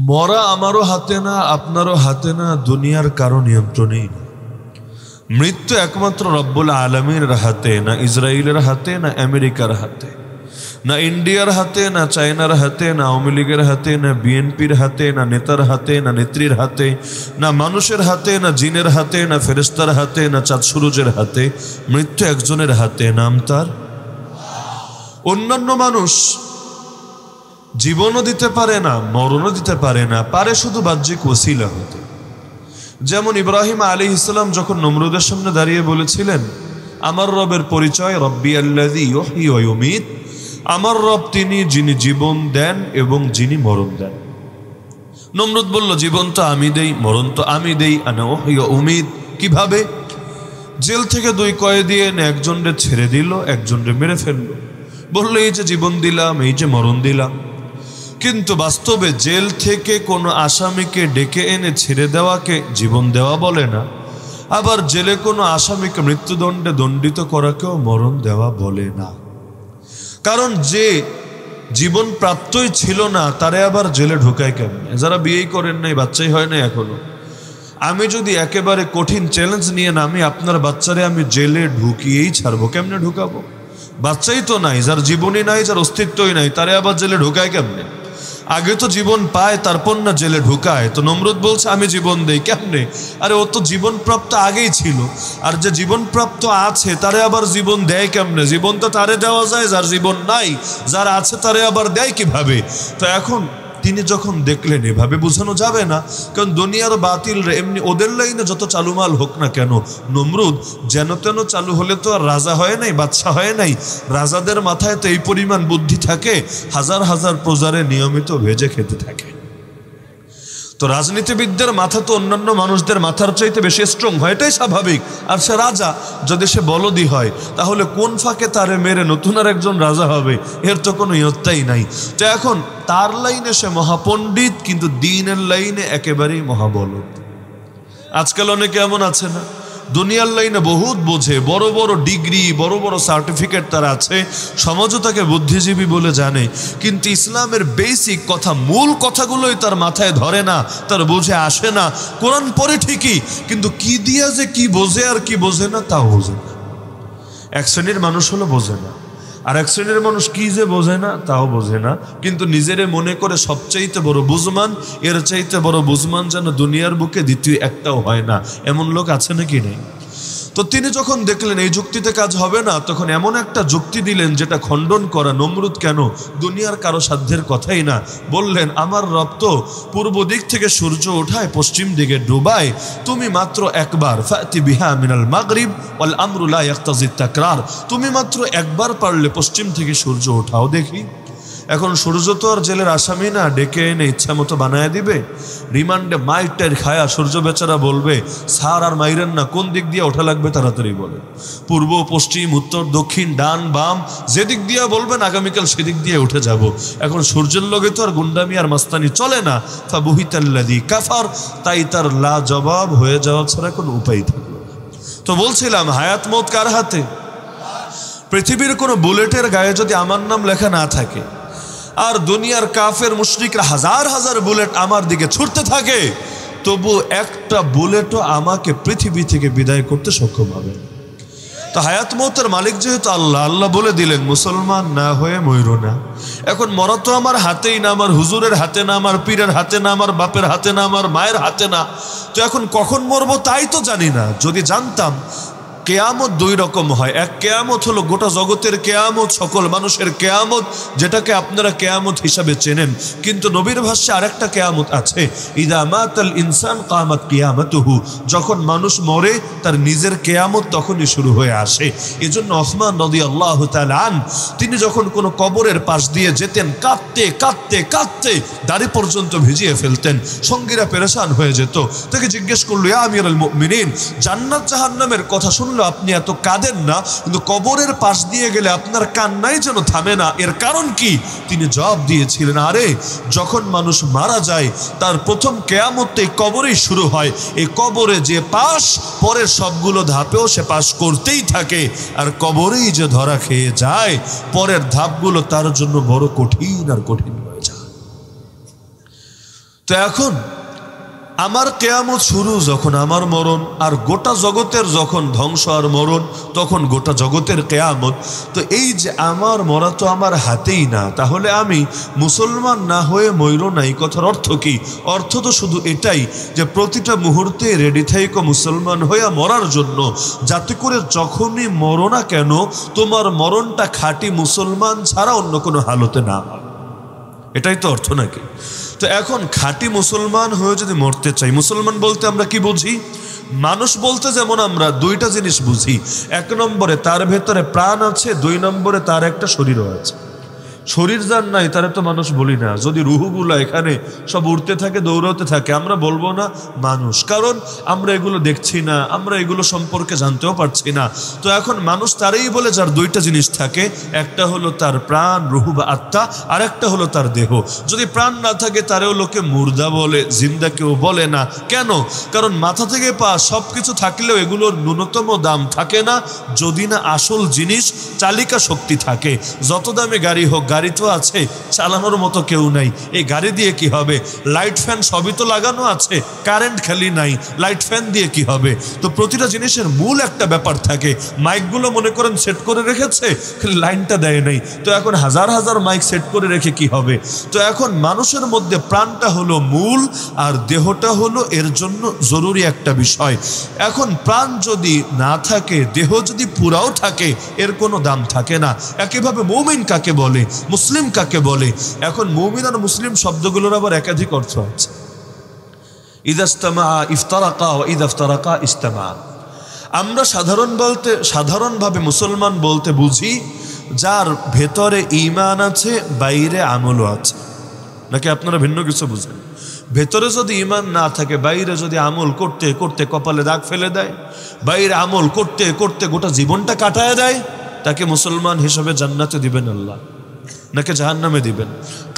মরা আমারও হাতে না, আপনারও হাতে না, দুনিয়ার কারো নিয়ন্ত্রণেই না। মৃত্যু একমাত্র রব্বুল আলামিনের হাতে, না ইসরায়েলের হাতে, না আমেরিকার হাতে, না ইন্ডিয়ার হাতে, না চায়নার হাতে, না আওয়ামী লীগের হাতে, না বিএনপির হাতে, না নেতার হাতে, না নেত্রীর হাতে, না মানুষের হাতে, না জিনের হাতে, না ফেরেশতার হাতে, না চাঁদ সূরজের হাতে। মৃত্যু একজনের হাতে, নাম তার। অন্যান্য মানুষ জীবনও দিতে পারে না, মরণও দিতে পারে না, পারে শুধু বাহ্যিক ওসিলা হতে। যেমন ইব্রাহিম আলাইহিস সালাম যখন নমরুদের সামনে দাঁড়িয়ে বলেছিলেন, আমার রবের পরিচয় রব্বি আল্লাযী ইউহয়ী ওয়া ইউমীত, আমার রব তিনি যিনি জীবন দেন এবং যিনি মরণ দেন। নমরুদ বলল, জীবন তো আমি দেই, মরণ তো আমি দেই, আনা উহয়ী ওয়া উমীত। কিভাবে? জেল থেকে 2 কয়েদি এনে একজনকে ছেড়ে দিল, একজনকে মেরে ফেললো। বললো, এই যে জীবন দিলাম, এই যে মরণ দিলাম। কিন্তু বাস্তবে জেল থেকে কোনো আসামিকে ডেকে এনে ছেড়ে দেওয়াকে জীবন দেওয়া বলে না, আবার জেলে কোনো আসামিকে মৃত্যুদণ্ডে দণ্ডিত করাকেও মরণ দেওয়া বলে না। কারণ যে জীবন প্রাপ্তই ছিল না তারে আবার জেলে ঢুকায় কেমনে? যারা বিয়েই করেন নাই, বাচ্চাই হয় না এখনো, আমি যদি একেবারে কঠিন চ্যালেঞ্জ নিয়ে নামি, আপনার বাচ্চারে আমি জেলে ঢুকিয়েই ছাড়বো। কেমনে ঢুকাবো? বাচ্চাই তো নাই, যার জীবনই নাই, যার অস্তিত্বই নাই, তারে আবার জেলে ঢুকায় কেমনে? আগে তো জীবন পায়, তারপর না জেলে ঢুকায়। তো নমরুদ বলছে আমি জীবন দেই, কেমনে? আরে ও তো জীবন প্রাপ্ত আগেই ছিল, আর যে জীবন প্রাপ্ত আছে তারে আবার জীবন দেয় কেমনে? জীবন তো তারে দেওয়া যায় যার জীবন নাই, যার আছে তারে আবার দেয় কিভাবে? তো এখন তিনি যখন দেখলেন এভাবে বোঝানো যাবে না, কারণ দুনিয়ার বাতিল এমনি ওদের লাইনে যত চালুমাল হোক না কেন, নমরুদ যেন তেন চালু হলে তো আর রাজা হয় নাই, বাদশা হয় নাই। রাজাদের মাথায় তো এই পরিমাণ বুদ্ধি থাকে, হাজার হাজার প্রজারে নিয়মিত ভেজে খেতে থাকে। তো রাজনীতিবিদদের মাথা তো অন্যান্য মানুষদের মাথার চাইতে বেশি স্ট্রং হয়, এটাই স্বাভাবিক। আর সে রাজা, যদি সে বলদি হয় তাহলে কোন ফাঁকে তারে মেরে নতুন আর একজন রাজা হবে? এর তো কোনো ইয়ত্তাই নাই। তো এখন তার লাইনে সে মহাপণ্ডিত, কিন্তু দ্বীনের লাইনে একেবারেই মহাবলদ। আজকাল অনেকে এমন আছে না, দুনিয়ার লাইনে বহুত বোঝে, বড় বড় ডিগ্রি, বড় বড় সার্টিফিকেট তার আছে, সমাজও তাকে বুদ্ধিজীবী বলে জানে, কিন্তু ইসলামের বেসিক কথা, মূল কথাগুলোই তার মাথায় ধরে না, তার বুঝে আসে না। কোরআন পড়ে ঠিকই, কিন্তু কি দিয়া যে কি বোঝে আর কি বোঝে না তাও বোঝে না। এক শ্রেণীর মানুষ হলো বোঝে না, আর এক শ্রেণীর মানুষ কি যে বোঝে না তাও বোঝে না, কিন্তু নিজেরে মনে করে সবচাইতে বড় বুঝমান, এর চাইতে বড় বুঝমান যেন দুনিয়ার বুকে দ্বিতীয় একটাও হয় না। এমন লোক আছে নাকি নেই? তো তিনি যখন দেখলেন এই যুক্তিতে কাজ হবে না, তখন এমন একটা যুক্তি দিলেন যেটা খণ্ডন করা। নমরুদ কেন? দুনিয়ার কারো সাধ্যের কথাই না। বললেন, আমার রব তো পূর্ব দিক থেকে সূর্য ওঠায়, পশ্চিম দিকে ডুবায়, তুমি মাত্র একবার, ফাতি বিহা মিনাল মাগরিব ওয়াল আমরু লা ইয়াক্তাজি তাকরার, তুমি মাত্র একবার পারলে পশ্চিম থেকে সূর্য ওঠাও দেখি। এখন সূর্য তো আর জেলের আসামি না, ডেকে এনে ইচ্ছা মতো বানায় দিবে। রিমান্ডে মাইটার খায়া সূর্য বেচারা বলবে, স্যার আর মাইরেন না, কোন দিক দিয়ে ওঠা লাগবে তাড়াতাড়ি বলে। পূর্ব, পশ্চিম, উত্তর, দক্ষিণ, ডান, বাম, যেদিক দিয়ে বলবেন আগামীকাল সেদিক দিয়ে উঠে যাব। এখন সূর্যের লগে তো আর গুন্ডামি আর মাস্তানি চলে না। ফাবুহিতাল্লাযী কাফার, তাই তার লা জবাব হয়ে যাওয়া ছাড়া কোনো উপায় থাকলো না। তো বলছিলাম, হায়াত মৌত কার হাতে? পৃথিবীর কোনো বুলেটের গায়ে যদি আমার নাম লেখা না থাকে, আর দুনিয়ার কাফের মুশরিকরা হাজার হাজার বুলেট আমার দিকে ছুটতে থাকে, তবু একটা বুলেটও আমাকে পৃথিবী থেকে বিদায় করতে সক্ষম হবে। তো হায়াত মৌতের মালিক যেহেতু আল্লাহ, আল্লাহ বলে দিলেন মুসলমান না হয়ে মইরো না। এখন মরা তো আমার হাতেই না, আমার হুজুরের হাতে না, আমার পীরের হাতে না, আমার বাপের হাতে না, আমার মায়ের হাতে না। তো এখন কখন মরবো তাই তো জানি না। যদি জানতাম, কেয়ামত 2 রকম হয়। এক কেয়ামত হলো গোটা জগতের কেয়ামত, সকল মানুষের কেয়ামত, যেটাকে আপনারা কেয়ামত হিসাবে চেনেন। কিন্তু নবীর ভাষ্যে আরেকটা কেয়ামত আছে, ইদা মাতাল ইনসান কামাত কিয়ামতুহু, যখন মানুষ মরে তার নিজের কেয়ামত তখনই শুরু হয়ে আসে। এজন্য ওসমান রাদিয়াল্লাহু তাআলা আনহু তিনি যখন কোনো কবরের পাশ দিয়ে যেতেন, কাঁদতে কাঁদতে কাঁদতে দাড়ি পর্যন্ত ভিজিয়ে ফেলতেন। সঙ্গীরা পেরেশান হয়ে যেত। তাকে জিজ্ঞেস করলো, ইয়া আমিরুল মুমিনিন, জান্নাত জাহান্নামের কথা শুনলে আপনি এত কাঁদেন না, কিন্তু কবরের পাশ দিয়ে গেলে আপনার কান্নাই যেন থামে না, এর কারণ কি? তিনি জবাব দিয়েছিলেন, আরে যখন মানুষ মারা যায় তার প্রথম কেয়ামত এই কবরেই শুরু হয়। এই কবরে যে পাশ, পরের সবগুলো ধাপেও সে পাশ করতেই থাকে, আর কবরেই যে ধরা খেয়ে যায়, পরের ধাপগুলো তার জন্য বড় কঠিন আর কঠিন হয়ে যায়। তো এখন আমার কেয়ামত শুরু যখন আমার মরণ, আর গোটা জগতের যখন ধ্বংস আর মরণ, তখন গোটা জগতের কেয়ামত। তো এই যে আমার মরা তো আমার হাতেই না, তাহলে আমি মুসলমান না হয়ে মইল না, এই কথার অর্থ কি? অর্থ তো শুধু এটাই যে প্রতিটা মুহূর্তে রেডি থাইকো মুসলমান হয়ে মরার জন্য, যাতে করে যখনই মরো না কেন তোমার মরণটা খাঁটি মুসলমান ছাড়া অন্য কোনো হালতে না হয়। এটাই তো অর্থ নাকি? তো এখন খাঁটি মুসলমান হয়ে যদি মরতে চাই, মুসলমান বলতে আমরা কি বুঝি? মানুষ বলতে যেমন আমরা দুইটা জিনিস বুঝি, এক নম্বরে তার ভেতরে প্রাণ আছে, দুই নম্বরে তার একটা শরীরও আছে। শরীর যার নাই তারা তো মানুষ বলি না। যদি রুহুগুলো এখানে সব উড়তে থাকে, দৌড়াতে থাকে, আমরা বলবো না মানুষ, কারণ আমরা এগুলো দেখছি না, আমরা এগুলো সম্পর্কে জানতেও পারছি না। তো এখন মানুষ তারই বলে যার দুইটা জিনিস থাকে, একটা হলো তার প্রাণ, রুহু বা আত্মা, আর একটা হলো তার দেহ। যদি প্রাণ না থাকে তারেও লোকে মুর্দা বলে, জিন্দা কেউ বলে না। কেন? কারণ মাথা থেকে পা সব কিছু থাকলেও এগুলোর ন্যূনতম দাম থাকে না যদি না আসল জিনিস চালিকা শক্তি থাকে। যত দামে গাড়ি হোক, গাড়ি তো আছে, চালানোর মতো কেউ নাই। এই গাড়ি দিয়ে কি হবে? লাইট ফ্যান সবই তো লাগানো আছে, কারেন্ট খালি নাই, লাইট ফ্যান দিয়ে কি হবে? তো প্রতিটা জিনিসের মূল একটা ব্যাপার থাকে। মাইকগুলো মনে করেন সেট করে রেখেছে, লাইনটা দেয় নাই, তো এখন হাজার হাজার মাইক সেট করে রেখে কি হবে? তো এখন মানুষের মধ্যে প্রাণটা হলো মূল, আর দেহটা হলো এর জন্য জরুরি একটা বিষয়। এখন প্রাণ যদি না থাকে, দেহ যদি পুরাও থাকে, এর কোনো দাম থাকে না। একইভাবে মুমিন কাকে বলে, মুসলিম কাকে বলে? এখন মুমিন আর মুসলিম শব্দগুলোর আবার একাধিক অর্থ আছে। ইযা ইজতামা ইফতারাকা ওয়া ইযা ইফতারাকা ইজতামা। আমরা সাধারণভাবে মুসলমান বলতে বুঝি যার ভেতরে ঈমান আছে, বাইরে আমলও আছে। নাকি আপনারা ভিন্ন কিছু বুঝেন? ভেতরে যদি ঈমান না থাকে, বাইরে যদি আমল করতে করতে কপালে দাগ ফেলে দেয়, বাইরে আমল করতে করতে গোটা জীবনটা কাটায় দেয়, তাকে মুসলমান হিসেবে জান্নাতে দিবেন আল্লাহ নাকি জাহান্নামে দিবেন?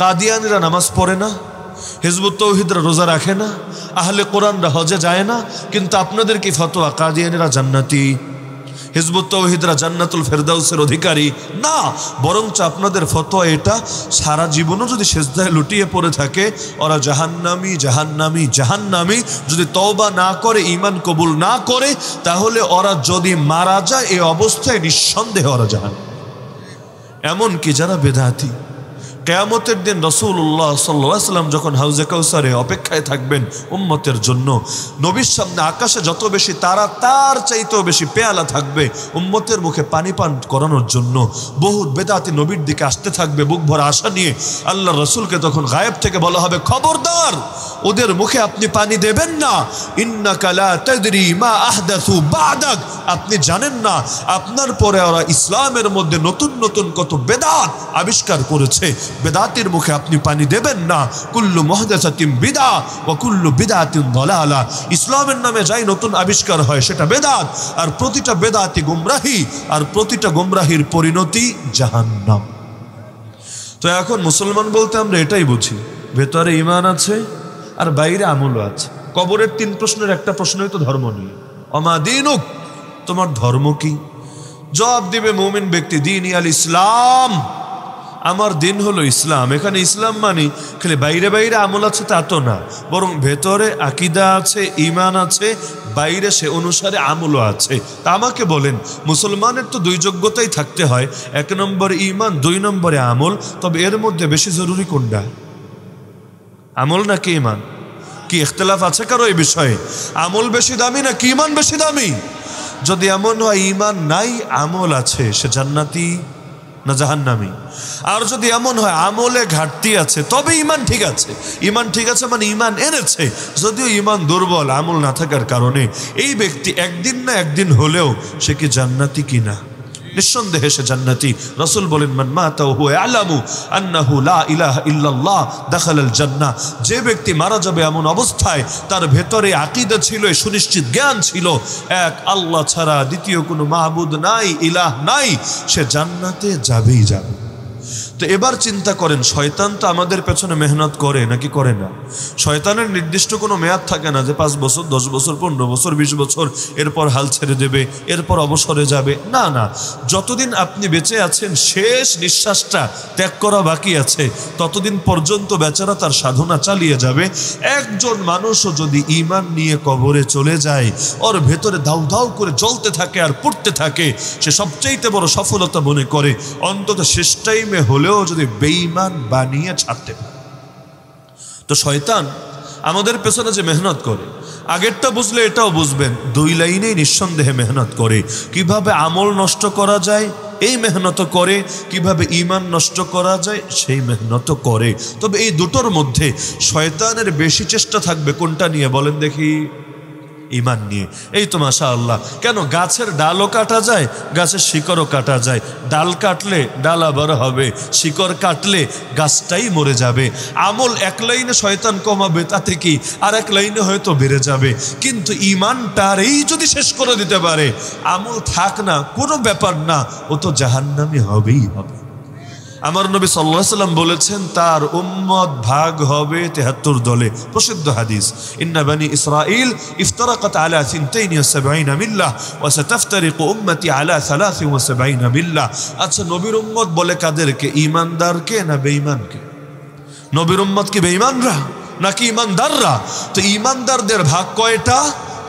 কাদিয়ানিরা নামাজ পড়ে না, হিজবুত তৌহিদরা রোজা রাখে না, আহলে কোরআনরা হজে যায় না, কিন্তু আপনাদের কি ফতোয়া কাদিয়ানিরা জান্নাতি, হিজবুত তৌহিদরা জান্নাতুল ফেরদাউসের অধিকারী? না, বরঞ্চ আপনাদের ফতোয়া এটা, সারা জীবনও যদি সেজদায় লুটিয়ে পড়ে থাকে ওরা জাহান্নামী জাহান্নামী জাহান্নামী। যদি তওবা না করে, ঈমান কবুল না করে, তাহলে ওরা যদি মারা যায় এই অবস্থায় নিঃসন্দেহে ওরা জাহান্নামী। এমনকি যারা বেদাতি, কিয়ামতের দিন রাসূলুল্লাহ সাল্লাল্লাহু আলাইহি ওয়াসাল্লাম যখন হাউজে কাউসারে অপেক্ষায় থাকবেন উম্মতের জন্য, নবীর সামনে আকাশে যত বেশি তারা, তার চাইতেও বেশি পেয়ালা থাকবে উম্মতের মুখে পানি পান করানোর জন্য। বহু বেদাতি নবীর দিকে আসতে থাকবে বুক ভরা আশা নিয়ে। আল্লাহ রসুলকে তখন গায়েব থেকে বলা হবে, খবরদার, ওদের মুখে আপনি পানি দেবেন না। ইন্নাকা লা তাদরি মা আহদাসু বা'দাক। আপনি জানেন না আপনার পরে ওরা ইসলামের মধ্যে নতুন নতুন কত বেদাত আবিষ্কার করেছে। বেদাতের মুখে আপনি পানি দেবেন না। কুল্লু মুহদাসাতিন বিদআ ওয়া কুল্লু বিদআতিন দালালা। ইসলামের নামে যাই নতুন আবিষ্কার হয় সেটা বেদাত, আর প্রতিটা বেদাতি গুমরাহি, আর প্রতিটা গুমরাহির পরিণতি জাহান্নাম। তো এখন মুসলমান বলতে আমরা এটাই বুঝি, ভেতরে ঈমান আছে আর বাইরে আমলও আছে। কবরের 3 প্রশ্নের একটা প্রশ্নই তো ধর্ম নিয়ে। অমা দীনুক, তোমার ধর্ম কি? জবাব দিবে মুমিন ব্যক্তি, দীনি আল ইসলাম, আমার দিন হলো ইসলাম। এখানে ইসলাম মানে খালি বাইরে বাইরে আমল আছে তা তো না, বরং ভেতরে আকীদা আছে, ঈমান আছে, বাইরে সে অনুসারে আমলও আছে। তা আমাকে বলেন, মুসলমানের তো 2 যোগ্যতাই থাকতে হয়, 1 নম্বরে ঈমান, 2 নম্বরে আমল। তবে এর মধ্যে বেশি জরুরি কোনটা, আমল নাকি ঈমান? কি ইখতিলাফ আছে কারো এই বিষয়ে? আমল বেশি দামি নাকি ঈমান বেশি দামি? যদি এমন হয় ঈমান নাই আমল আছে, সে জান্নাতি না জাহান্নামী? আর যদি এমন হয় আমলে ঘাটতি আছে তবে ঈমান ঠিক আছে, ঈমান ঠিক আছে মানে ঈমান এনেছে, যদিও ঈমান দুর্বল আমল না থাকার কারণে, এই ব্যক্তি একদিন না একদিন হলেও সে কি জান্নাতি কিনা? নিঃসন্দেহে সে জান্নাতি। রাসূল বলেন, মান মাতা ওয়া হুয়া ইয়ালামু আন্নাহু লা ইলাহা ইল্লাল্লাহ দাখালাল জান্নাহ। যে ব্যক্তি মারা যাবে এমন অবস্থায় তার ভেতরে আকীদা ছিল, সুনিশ্চিত জ্ঞান ছিল, এক আল্লাহ ছাড়া দ্বিতীয় কোনো মাহবুদ নাই, ইলাহ নাই, সে জান্নাতে যাবেই যাবে। তো এবার চিন্তা করেন, শয়তান তো আমাদের পেছনে মেহনত করে নাকি করে না? শয়তানের নির্দিষ্ট কোনো মেয়াদ থাকে না যে 5 বছর, 10 বছর, 15 বছর, 20 বছর, এরপর হাল ছেড়ে দেবে, এরপর অবসরে যাবে। না না, যতদিন আপনি বেঁচে আছেন, শেষ নিঃশ্বাসটা ত্যাগ করা বাকি আছে, ততদিন পর্যন্ত বেচারা তার সাধনা চালিয়ে যাবে। একজন মানুষও যদি ঈমান নিয়ে কবরে চলে যায়, ওর ভেতরে দাউ দাউ করে জ্বলতে থাকে আর পড়তে থাকে, সে সবচাইতে বড় সফলতা মনে করে অন্তত শেষ টাইমে হলেও যদি বেঈমান বানিয়ে ছাড়তে পারে। তো শয়তান আমাদের পেছনে যে মেহনত করে, আগেরটা বুঝলে এটাও বুঝবেন, 2 লাইনেই নিঃসন্দেহে মেহনত করে। কিভাবে আমল নষ্ট করা যায় এই মেহনত করে, কিভাবে ঈমান নষ্ট করা যায় সেই মেহনত করে। তবে এই দুটোর মধ্যে শয়তানের বেশি চেষ্টা থাকবে কোনটা নিয়ে বলেন দেখি? ঈমান নিয়ে। এই তো মাশাআল্লাহ। কেন? গাছের ডালও কাটা যায়, গাছের শিকড়ও কাটা যায়। ডাল কাটলে ডাল আবার হবে, শিকড় কাটলে গাছটাই মরে যাবে। আমল 1 লাইনে শয়তান কমাবে, তাতে কি আর 1 লাইনে হয়তো বেড়ে যাবে। কিন্তু ঈমানটারই যদি শেষ করে দিতে পারে, আমল থাক না, কোনো ব্যাপার না, ও তো জাহান্নামী হবেই হবে। আমার নবী সাল্লাল্লাহু আলাইহি ওয়াসাল্লাম বলেছেন, তার উম্মত ভাগ হবে 73 দলে। প্রসিদ্ধ হাদিস, ইন্না বানি ইসরাঈল ইফতারাকাত আলা 72 মিল্লাহ ওয়া সাতাফতারিকু উম্মতি আলা 73 মিল্লাহ। আচ্ছা, নবীর উম্মত বলে কাদেরকে? ঈমানদারকে না বেঈমানকে? নবীর উম্মত কি বেঈমানরা নাকি ঈমানদাররা? তো ঈমানদারদের ভাগ কয়টা?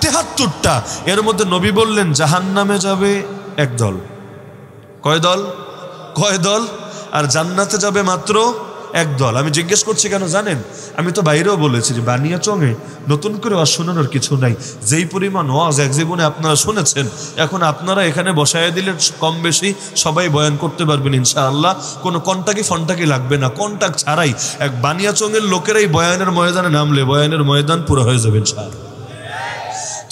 73টা। এর মধ্যে নবী বললেন জাহান্নামে যাবে 1 দল। কয় দল? কয় দল? আর জান্নাতে যাবে মাত্র 1 দল। আমি জিজ্ঞেস করছি কেন জানেন? আমি তো বাইরেও বলেছি যে বানিয়াচংয়ে নতুন করে ওয়াজ শোনানোর কিছু নাই। যেই পরিমাণ ওয়াজ এক জীবনে আপনারা শুনেছেন, এখন আপনারা এখানে বসায় দিলে কম বেশি সবাই বয়ান করতে পারবেন ইনশাআল্লাহ। কোনো কন্টাকি ফন্টাকি লাগবে না, কন্টাক্ট ছাড়াই এক বানিয়াচংয়ের লোকেরাই বয়ানের ময়দানে নামলে বয়ানের ময়দান পুরো হয়ে যাবে ইনশাআল্লাহ।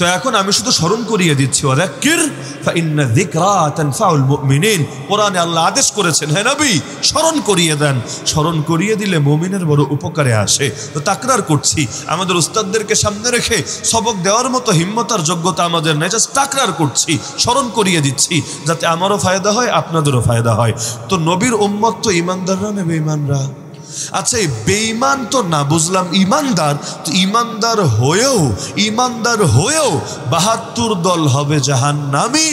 তো এখন আমি শুধু স্মরণ করিয়ে দিচ্ছি, ওয়াযাক্কির ফাইন্না যিকরা তানফাউল মুমিনিন। কোরআনে আল্লাহ আদেশ করেছেন, হে নবী স্মরণ করিয়ে দেন। স্মরণ করিয়ে দিলে মুমিনের বড় উপকারে আসে। তো তাকরার করছি, আমাদের উস্তাদদেরকে সামনে রেখে সবক দেওয়ার মতো হিম্মত আর যোগ্যতা আমাদের নেই, জাস্ট তাকরার করছি, স্মরণ করিয়ে দিচ্ছি, যাতে আমারও ফায়দা হয়, আপনাদেরও ফায়দা হয়। তো নবীর উম্মত তো ঈমানদাররা না বেঈমানরা? আচ্ছা, এই বেঈমান তো না বুঝলাম, ঈমানদার। তো ঈমানদার হয়েও 72 দল হবে জাহান্নামী,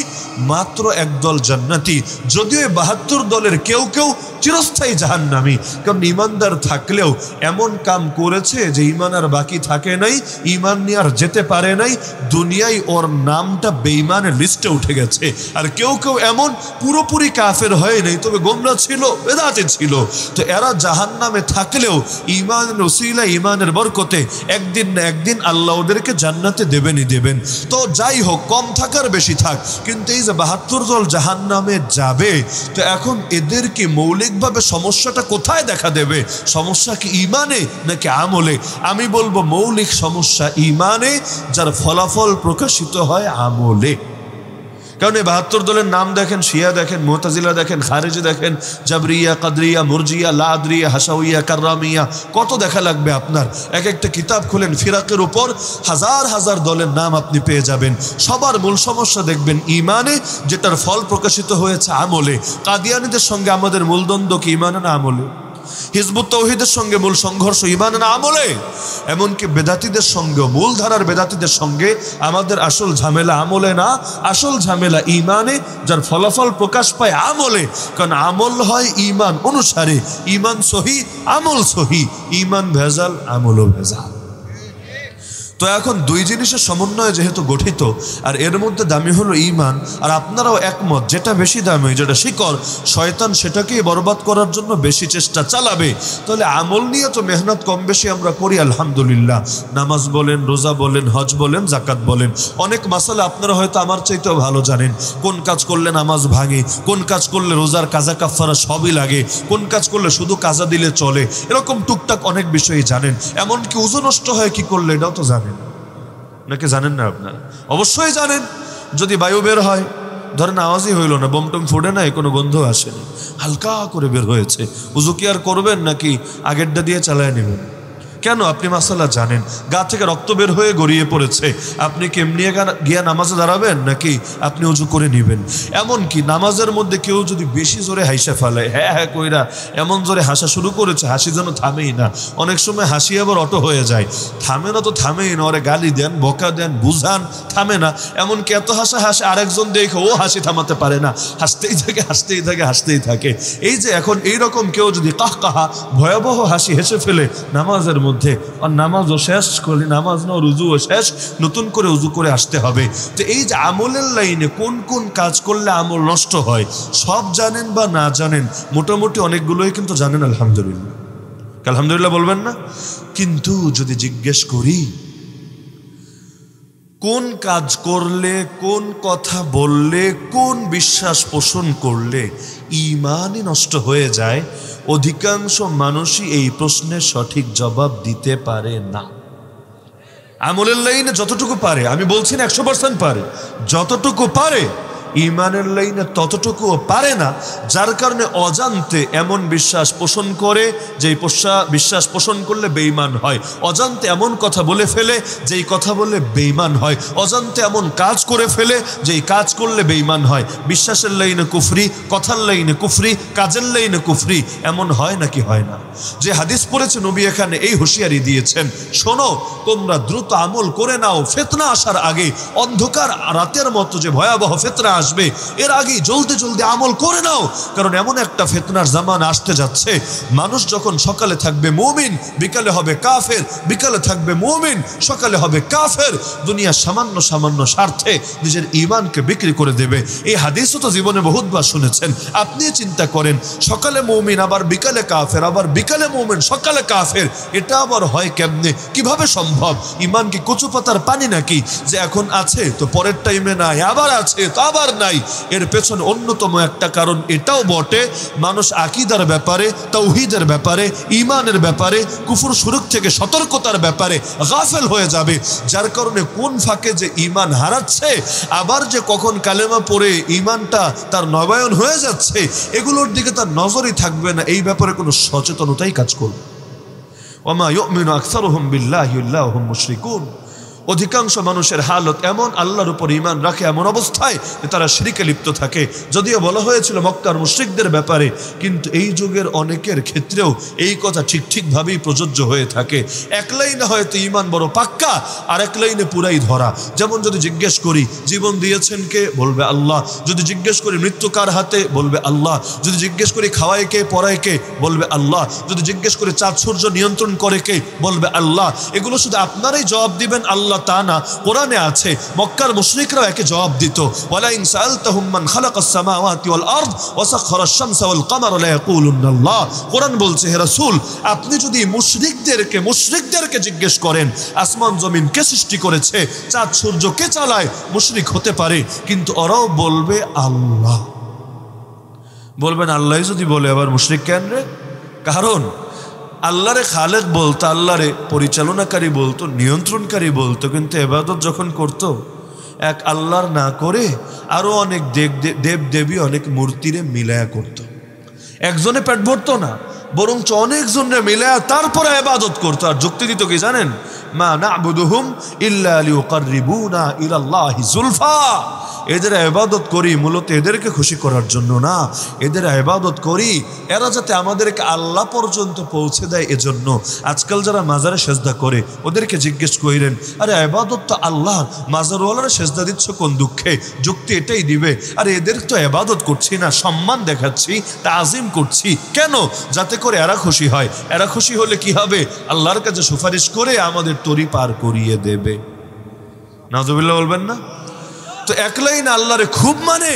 মাত্র 1 দল জান্নাতি। যদিও 72 দলের কেউ কেউ চিরস্থায়ী জাহান্নামী, কারণ ঈমানদার থাকলেও এমন কাম করেছে যে ঈমান আর বাকি থাকে নাই, ঈমান নিয়ে আর যেতে পারে নাই, দুনিয়ায় ওর নামটা বেঈমানের লিস্টে উঠে গেছে। আর কেউ কেউ এমন পুরোপুরি কাফের হয় নাই, তবে গোমরা ছিল, বেদাতে ছিল। তো এরা জাহান্নামে থাকলেও ঈমানের উসিলা, ঈমানের বরকতে একদিন না একদিন আল্লাহ ওদেরকে জান্নাতে দেবেনই দেবেন। তো যাই হোক, কম থাকার বেশি থাক, কিন্তু এই যে 72 দল জাহান্নামে যাবে, তো এখন এদের কি মৌলিকভাবে সমস্যাটা কোথায় দেখা দেবে? সমস্যা কি ঈমানে নাকি আমলে? আমি বলবো মৌলিক সমস্যা ঈমানে, যার ফলাফল প্রকাশিত হয় আমলে। কারণ এই 72 দলের নাম দেখেন, শিয়া দেখেন, মুতাজিলা দেখেন, খারিজি দেখেন, জাবরিয়া, কাদরিয়া, মুরজিয়া, লাদরিয়া, হাসাউইয়া, কাররামিয়া, কত দেখা লাগবে আপনার? এক একটা কিতাব খুলেন, ফিরাকের উপর হাজার হাজার দলের নাম আপনি পেয়ে যাবেন। সবার মূল সমস্যা দেখবেন ঈমানে, যেটার ফল প্রকাশিত হয়েছে আমলে। কাদিয়ানীদের সঙ্গে আমাদের মূল দ্বন্দ্ব কি ঈমানে না আমলে? হিজবুত তাওহীদের সঙ্গে মূল সংঘর্ষ ঈমানে না আমলে? এমনকি বেদাতীদের সঙ্গে, মূলধারার বেদাতীদের সঙ্গে আমাদের আসল ঝামেলা আমলে না, আসল ঝামেলা ঈমানে, যার ফলাফল প্রকাশ পায় আমলে। কারণ আমল হয় ঈমান অনুসারে, ঈমান সহি, আমল সহি। ঈমান ভেজাল, আমলও ভেজাল। তো এখন 2 জিনিসের সমন্বয়ে যেহেতু গঠিত, আর এর মধ্যে দামি হলো ঈমান, আর আপনারাও একমত যেটা বেশি দামি, যেটা শিকড়, শয়তান সেটাকেই বরবাদ করার জন্য বেশি চেষ্টা চালাবে। তাহলে আমল নিয়ে তো মেহনত কম বেশি আমরা করি আলহামদুলিল্লাহ। নামাজ বলেন, রোজা বলেন, হজ বলেন, জাকাত বলেন, অনেক মাসালা আপনারা হয়তো আমার চাইতেও ভালো জানেন। কোন কাজ করলে নামাজ ভাঙে, কোন কাজ করলে রোজার কাজা কাফারা সবই লাগে, কোন কাজ করলে শুধু কাজা দিলে চলে, এরকম টুকটাক অনেক বিষয়ই জানেন। এমনকি ওযু নষ্ট হয় কি করলে, এটাও তো জানেন নাকি জানেন না? আপনারা অবশ্যই জানেন। যদি বায়ু বের হয়, ধরেন আওয়াজই হইল না, বোমটম ফোড়ে নাই, কোনো গন্ধ আসেনি, হালকা করে বের হয়েছে, উযু কি আর করবেন নাকি আগেরটা দিয়ে চালায় নেবেন? কেন? আপনি মাসালা জানেন, গা থেকে রক্ত বের হয়ে গড়িয়ে পড়েছে, আপনি কেমনি গিয়া নামাজে দাঁড়াবেন নাকি আপনি উজু করে নেবেন? এমনকি নামাজের মধ্যে কেউ যদি বেশি জোরে হাসা ফেলায়, হ্যাঁ হ্যাঁ কইরা এমন জোরে হাসা শুরু করেছে, হাসি যেন থামেই না। অনেক সময় হাসি আবার অটো হয়ে যায়, থামে না তো থামেই না, ওরে গালি দেন, বকা দেন, বুঝান, থামে না। এমনকি এত হাসা হাসে আরেকজন দেখে ও হাসি থামাতে পারে না, হাসতেই থাকে হাসতেই থাকে হাসতেই থাকে। এই যে এখন এইরকম কেউ যদি কাহা ভয়াবহ হাসি হেসে ফেলে নামাজের মধ্যে, আর নামাজও শেষ করলে, নামাজ না রুজুও শেষ, নতুন করে উজু করে আসতে হবে। তো এই যে আমলের লাইনে কোন কোন কাজ করলে আমল নষ্ট হয় সব জানেন বা না জানেন, মোটামুটি অনেকগুলোই কিন্তু জানেন আলহামদুলিল্লাহ। আলহামদুলিল্লাহ বলবেন না? কিন্তু যদি জিজ্ঞেস করি কোন কাজ করলে, কোন কথা বললে, কোন বিশ্বাস পোষণ করলে ঈমানই নষ্ট হয়ে যায়, অধিকাংশ মানুষই এই প্রশ্নের সঠিক জবাব দিতে পারে না। আমলের লাইনে যতটুকু পারে, আমি বলছি না 100% পারে, যতটুকু পারে, ঈমানের লাইনে ততটুকুও পারে না। যার কারণে অজান্তে এমন বিশ্বাস পোষণ করে যেই বিশ্বাস পোষণ করলে বেঈমান হয়, অজান্তে এমন কথা বলে ফেলে যেই কথা বললে বেঈমান হয়, অজান্তে এমন কাজ করে ফেলে যেই কাজ করলে বেঈমান হয়। বিশ্বাসের লাইনে কুফরি, কথার লাইনে কুফরি, কাজের লাইনে কুফরি, এমন হয় নাকি হয় না? যে হাদিস পড়েছে নবী এখানে এই হুঁশিয়ারি দিয়েছেন, শোনো তোমরা দ্রুত আমল করে নাও, ফিতনা আসার আগে, অন্ধকার রাতের মতো যে ভয়াবহ ফিতনা আসবে এর আগেই জলদি জলদি আমল করে নাও। কারণ এমন একটা ফিতনার জামানা আসতে যাচ্ছে, মানুষ যখন সকালে থাকবে মুমিন, বিকালে হবে কাফের, বিকালে থাকবে মুমিন, সকালে হবে কাফের। দুনিয়া সামান্য সামান্য স্বার্থে নিজের ঈমানকে বিক্রি করে দেবে। এই হাদিসও তো জীবনে বহুতবার শুনেছেন। আপনি চিন্তা করেন, সকালে মুমিন আবার বিকালে কাফের, আবার বিকালে মুমিন সকালে কাফের, এটা আবার হয় কেমনে? কিভাবে সম্ভব? ঈমান কি কচু পাতার পানি নাকি, যে এখন আছে তো পরের টাইমে নাই, আবার আছে তো আবার নাই? এর পেছনে অন্যতম একটা কারণ এটাও বটে, মানুষ আকীদার ব্যাপারে, তাওহীদের ব্যাপারে, ঈমানের ব্যাপারে, কুফর শিরক থেকে সতর্কতার ব্যাপারে গাফেল হয়ে যাবে। যার কারণে কোন ফাঁকে যে ঈমান হারাচ্ছে, আবার যে কখন কালেমা পড়ে ঈমানটা তার নবায়ন হয়ে যাচ্ছে, এগুলোর দিকে তার নজরই থাকবে না। এই ব্যাপারে কোনো সচেতনতাই কাজ করবে। ওয়ামা ইউমিনু আকসারুহুম বিল্লাহি ওয়া হুম মুশরিকুন। অধিকাংশ মানুষের হালত এমন, আল্লাহর উপর ঈমান রাখে এমন অবস্থায় যে তারা শিরকে লিপ্ত থাকে। যদিও বলা হয়েছিল মক্কার মুশরিকদের ব্যাপারে, কিন্তু এই যুগের অনেকের ক্ষেত্রেও এই কথা ঠিকভাবেই প্রযোজ্য হয়ে থাকে। এক লাইনে হয়তো ঈমান বড় পাক্কা, আর এক লাইনে পুরাই ধরা। যেমন যদি জিজ্ঞেস করি জীবন দিয়েছেন কে, বলবে আল্লাহ। যদি জিজ্ঞেস করি মৃত্যু কার হাতে, বলবে আল্লাহ। যদি জিজ্ঞেস করি খাওয়ায় কে, পড়ায় কে, বলবে আল্লাহ। যদি জিজ্ঞেস করি চাঁদ সূর্য নিয়ন্ত্রণ করে কে, বলবে আল্লাহ। এগুলো শুধু আপনারাই জবাব দিবেন আল্লাহ তা না, কোরআনে আছে। মক্কার মুশরিকরাও একে জবাব দিত, ওয়ালা ইন সাআলতাহুম মান খালাকাস সামাওয়াতি ওয়াল আরদ ওয়া সাখখারাশ শামসা ওয়াল কমারা লা ইয়াকুলুনাল্লাহ। কোরআন বলছে, হে রাসূল, আপনি যদি মুশরিকদেরকে জিজ্ঞেস করেন আসমান জমিন কে সৃষ্টি করেছে, চাঁদ সূর্য কে চালায়, মুশরিক হতে পারে, কিন্তু ওরাও বলবে আল্লাহ। বলবেন আল্লাহ যদি বলে আবার মুশরিক কেন রে? কারণ আল্লাহরে খালেক বলতো, আল্লাহরে পরিচালনাকারী বলতো, নিয়ন্ত্রণকারী বলতো, কিন্তু ইবাদত যখন করত এক আল্লাহর না করে আরো অনেক দেব দেবী, অনেক মূর্তিরে মিলায়া করত। একজনে পেট ভরতো না, বরঞ্চ অনেকজনে মিলায়া তারপরে ইবাদত করতো। আর যুক্তি দিত কি জানেন? মা না'বুদুহুম ইল্লা লিয়ুকাররিবুনা ইলাল্লাহি যুলফা। এদের ইবাদত করি মূলত এদেরকে খুশি করার জন্য না, এদের ইবাদত করি এরা যাতে আমাদেরকে আল্লাহ পর্যন্ত পৌঁছে দেয় এজন্য। আজকাল যারা মাজারে সেজদা করে ওদেরকে জিজ্ঞেস করেন, আরে ইবাদত তো আল্লাহ, মাজারওয়ালারা সেজদা দিচ্ছ কোন দুঃখে? যুক্তি এটাই দিবে, আরে এদের তো ইবাদত করছি না, সম্মান দেখাচ্ছি, তাজিম করছি। কেন? যাতে করে এরা খুশি হয়। এরা খুশি হলে কি হবে? আল্লাহর কাছে সুপারিশ করে আমাদের তরি পার করিয়ে দেবে। নাউজুবিল্লাহ বলবেন না? তো এক লাইন আল্লাহরে খুব মানে,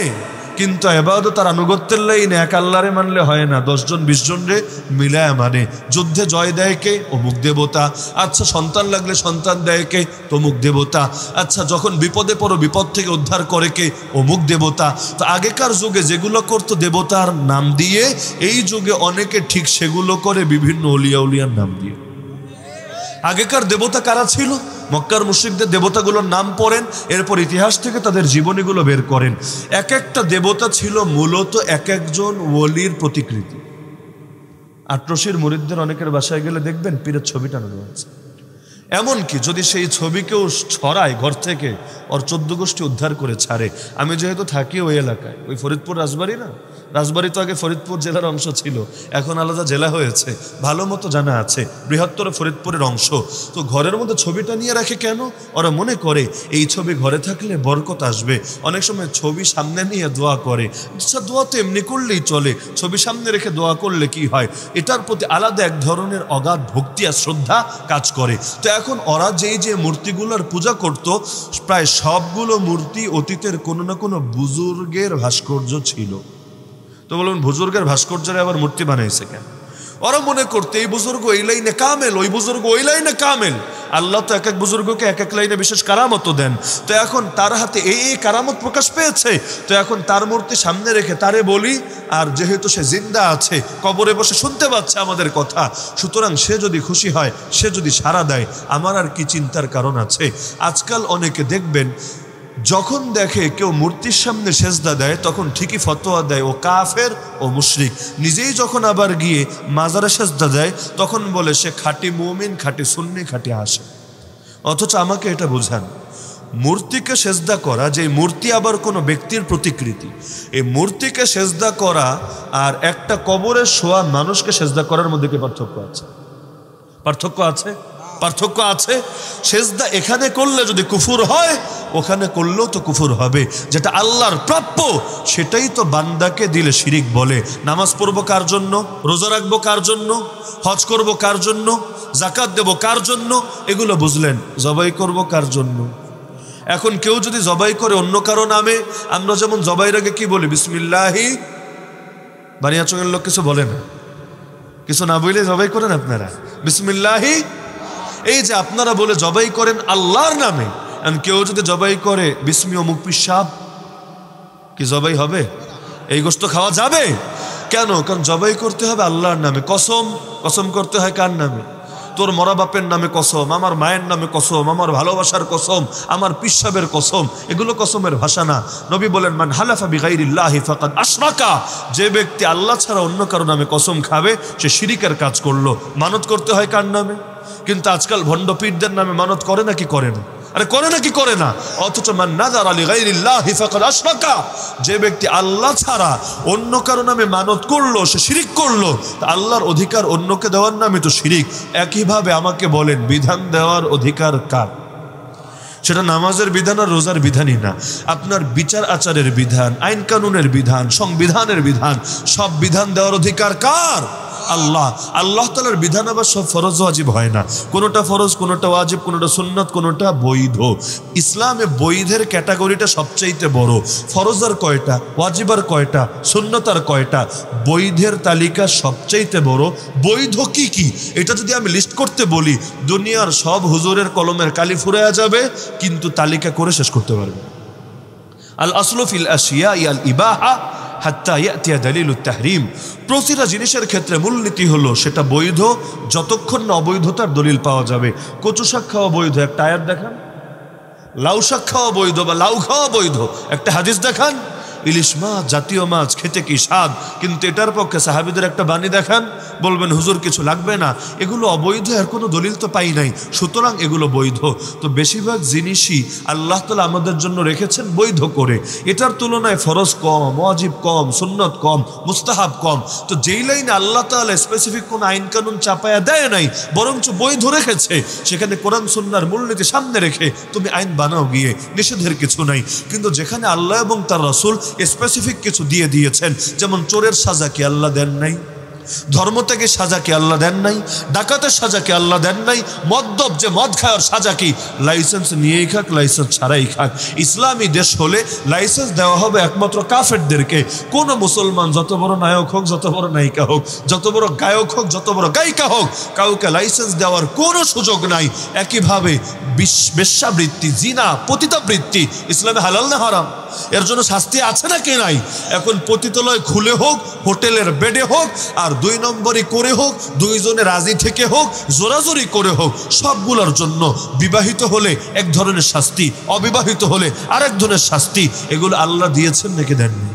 কিন্তু ইবাদত আর আনুগত্যের লাইনে এক আল্লাহরে মানলে হয় না, 10 জন 20 জন রে মিলায় মানে। যুদ্ধে জয় দেয় কে? অমুক দেবতা। আচ্ছা সন্তান লাগলে সন্তান দেয় কে? তমুক দেবতা। আচ্ছা যখন বিপদে পড়ো বিপদ থেকে উদ্ধার করে কে? অমুক দেবতা। তো আগেকার যুগে যেগুলো করতো দেবতার নাম দিয়ে, এই যুগে অনেকে ঠিক সেগুলো করে বিভিন্ন উলিয়ার নাম দিয়ে। আগেকার দেবতা কারা ছিল? মক্কার মুশরিকদের দেবতাগুলোর নাম পড়েন, এরপর ইতিহাস থেকে তাদের জীবনীগুলো বের করেন। এক একটা দেবতা ছিল মূলত এক একজন ওলির প্রতিকৃতি। আটরশির মুরিদদের অনেকের বাসায় গেলে দেখবেন পীরের ছবি টানানো আছে। এমনকি যদি সেই ছবিকেও ছড়ায় ঘর থেকে, ওর 14 গোষ্ঠী উদ্ধার করে ছাড়ে। আমি যেহেতু থাকি ওই এলাকায়, ওই ফরিদপুর রাজবাড়ি না, রাজবাড়ি তো আগে ফরিদপুর জেলার অংশ ছিল, এখন আলাদা জেলা হয়েছে, ভালো মতো জানা আছে, বৃহত্তর ফরিদপুরের অংশ। তো ঘরের মধ্যে ছবিটা নিয়ে রাখে কেন? ওরা মনে করে এই ছবি ঘরে থাকলে বরকত আসবে। অনেক সময় ছবি সামনে নিয়ে দোয়া করে। আচ্ছা, দোয়া তো এমনি করলেই চলে, ছবি সামনে রেখে দোয়া করলে কি হয়? এটার প্রতি আলাদা এক ধরনের অগাধ ভক্তি আর শ্রদ্ধা কাজ করে। তো এখন ওরা যে মূর্তিগুলোর পূজা করত, প্রায় সবগুলো মূর্তি অতীতের কোনো না কোনো বুজুর্গের ভাস্কর্য ছিল। তো বলুন, বুজুর্গের ভাস্কর্যের আবার মূর্তি বানাইছে কেন? ওরা মনে করতে এই বুজুর্গ এই লাইনে কামেল, ওই বুজুর্গ ওই লাইনে কামেল। আল্লাহ তো এক এক বুজুর্গকে এক এক লাইনে বিশেষ কারামত দেন। তো এখন তার হাতে এই কারামত প্রকাশ পেয়েছে, তো এখন তার মূর্তি সামনে রেখে তারে বলি, আর যেহেতু সে জিন্দা আছে, কবরে বসে শুনতে পাচ্ছে আমাদের কথা, সুতরাং সে যদি খুশি হয়, সে যদি সাড়া দেয়, আমার আর কি চিন্তার কারণ আছে? আজকাল অনেকে দেখবেন যখন দেখে কেউ মূর্তির সামনে সেজদা দেয়, তখন ঠিকই ফতোয়া দেয় ও কাফের ও মুশরিক। নিজেই যখন আবার গিয়ে মাজারে সেজদা দেয়, তখন বলে সে খাঁটি মুমিন, খাঁটি সুন্নি, খাঁটি আশিক। অথচ আমাকে এটা বোঝান, মূর্তিকে সেজদা করা, যে মূর্তি আবার কোনো ব্যক্তির প্রতিকৃতি, এই মূর্তিকে সেজদা করা আর একটা কবরে শোয়া মানুষকে সেজদা করার মধ্যে কি পার্থক্য আছে? পার্থক্য আছে, পার্থক্য আছে। সেজদা এখানে করলে যদি কুফুর হয়, ওখানে করলেও তো কুফুর হবে। যেটা আল্লাহর প্রাপ্য সেটাই তো বান্দাকে দিলে শিরিক বলে। নামাজ পড়বো কার জন্য? রোজা রাখবো কার জন্য? হজ করবো কার জন্য? যাকাত দেবো কার জন্য? এগুলো বুঝলেন। জবাই করবো কার জন্য? এখন কেউ যদি জবাই করে অন্য কারো নামে, আমরা যেমন জবাইয়ের আগে কি বলি? বিসমিল্লাহি। বানিয়াচঙের লোক কিছু বলে না, কিছু না বলে জবাই করেন আপনারা, বিসমিল্লাহি। এই যে আপনারা বলে জবাই করেন আল্লাহর নামে, কেউ যদি জবাই করে বিসমি অমুক পিসাব, কি জবাই হবে? এই গোশত খাওয়া যাবে কেন? কারণ জবাই করতে হবে আল্লাহর নামে। কসম, কসম করতে হয় কার নামে? তোর মরা বাপের নামে কসম, আমার মায়ের নামে কসম, আমার ভালোবাসার কসম, আমার পিসাবের কসম। এগুলো কসমের ভাষা না। নবী বলেন, মান হালাফা বিগাইরিল্লাহি ফাকাদ আশরাকা, যে ব্যক্তি আল্লাহ ছাড়া অন্য কারো নামে কসম খাবে, সে শিরিকের কাজ করলো। মানত করতে হয় কার নামে? কিন্তু আজকাল ভণ্ড পীরদের নামে মানত করে নাকি করে না? আরে করে নাকি করে না? অথচ মান নাযারা লিগাইরিল্লাহি ফাকাদ আশরাকা, যে ব্যক্তি আল্লাহ ছাড়া অন্য কারো নামে মানত করলো, সে শিরিক করলো। আল্লাহর অধিকার অন্যকে দেওয়ার নামে তো শিরিক। একইভাবে আমাকে বলেন, বিধান দেওয়ার অধিকার কার? সেটা নামাজের বিধান আর রোজার বিধানই না, আপনার বিচার আচারের বিধান, আইন কানুনের বিধান, সংবিধানের বিধান, সব বিধান দেওয়ার অধিকার কার? আল্লাহ। আল্লাহ তাআলার বিধান আবার সব ফরজ ওয়াজিব হয় না, কোনোটা ফরজ, কোনোটা ওয়াজিব, কোনোটা সুন্নাত, কোনোটা বৈধ। ইসলামে বৈধের ক্যাটাগরিটা সবচাইতে বড়। ফরজ আর কয়টা, ওয়াজিব আর কয়টা, সুন্নাত আর কয়টা? বৈধের তালিকা সবচাইতে বড়। বৈধ কি কি এটা যদি আমি লিস্ট করতে বলি, দুনিয়ার সব হুজুরের কলমের কালি ফুরায়া যাবে, কিন্তু তালিকা করে শেষ করতে পারবে। আল আসলু ফিল আশিয়া আল ইবাহা হাত্তা ইয়াতিয়া দালিলুত তাহরিম। প্রতিটা জিনিসের ক্ষেত্রে মূলনীতি হলো সেটা বৈধ যতক্ষণ না অবৈধতার দলিল পাওয়া যাবে। কচু শাক খাওয়া বৈধ, একটা আয়াত দেখান। লাউ শাক খাওয়া বৈধ বা লাউ খাওয়া বৈধ, একটা হাদিস দেখান। ইলিশ মাছ, জাতীয় মাছ খেতে কি স্বাদ, কিন্তু এটার পক্ষে সাহাবীদের একটা বাণী দেখান, বলবেন হুজুর কিছু লাগবে না, এগুলো অবৈধ, আর কোনো দলিল তো পাই নাই, সুতরাং এগুলো বৈধ। তো বেশিরভাগ জিনিসই আল্লাহ তাআলা আমাদের জন্য রেখেছেন বৈধ করে। এটার তুলনায় ফরজ কম, ওয়াজিব কম, সুন্নত কম, মুস্তাহাব কম। তো যেই লাইনে আল্লাহ তাআলা স্পেসিফিক কোনো আইন কানুন চাপায়া দেয় নাই, বরঞ্চ বৈধ রেখেছে, সেখানে কোরআন সুন্নাহর মূলনীতি সামনে রেখে তুমি আইন বানাও গিয়ে, নিষেধের কিছু নাই। কিন্তু যেখানে আল্লাহ এবং তার রাসূল স্পেসিফিক কিছু দিয়ে দিয়েছেন, যেমন চোরের সাজা কি আল্লাহ দেন নাই? ধর্মত্যাগের সাজা কি আল্লাহ দেন নাই? ডাকাতের সাজা কি আল্লাহ দেন নাই? মদ্যপ যে মদ খাওয়ার সাজা কি? লাইসেন্স নিয়েই খাক, লাইসেন্স ছাড়াই খাক। ইসলামী দেশ হলে লাইসেন্স দেওয়া হবে একমাত্র কাফেরদেরকে। কোন মুসলমান যত বড় নায়ক হোক, যত বড় নায়িকা হোক, যত বড় গায়ক হোক, যত বড় গায়িকা হোক, কাউকে লাইসেন্স দেওয়ার কোনো সুযোগ নাই। একইভাবে বেশ্যাবৃত্তি, জিনা, পতিতাবৃত্তি ইসলামে হালাল না হারাম? এর জন্য শাস্তি আছে নাকি নাই? এখন পতিতালয় খুলে হোক, হোটেলের বেডে হোক, আর 2 নম্বরই করে হোক, দুইজনে রাজি থেকে হোক, জোরাজোরি করে হোক, সবগুলোর জন্য বিবাহিত হলে এক ধরনের শাস্তি, অবিবাহিত হলে আরেক ধরনের শাস্তি। এগুলো আল্লাহ দিয়েছেন নাকি দেননি?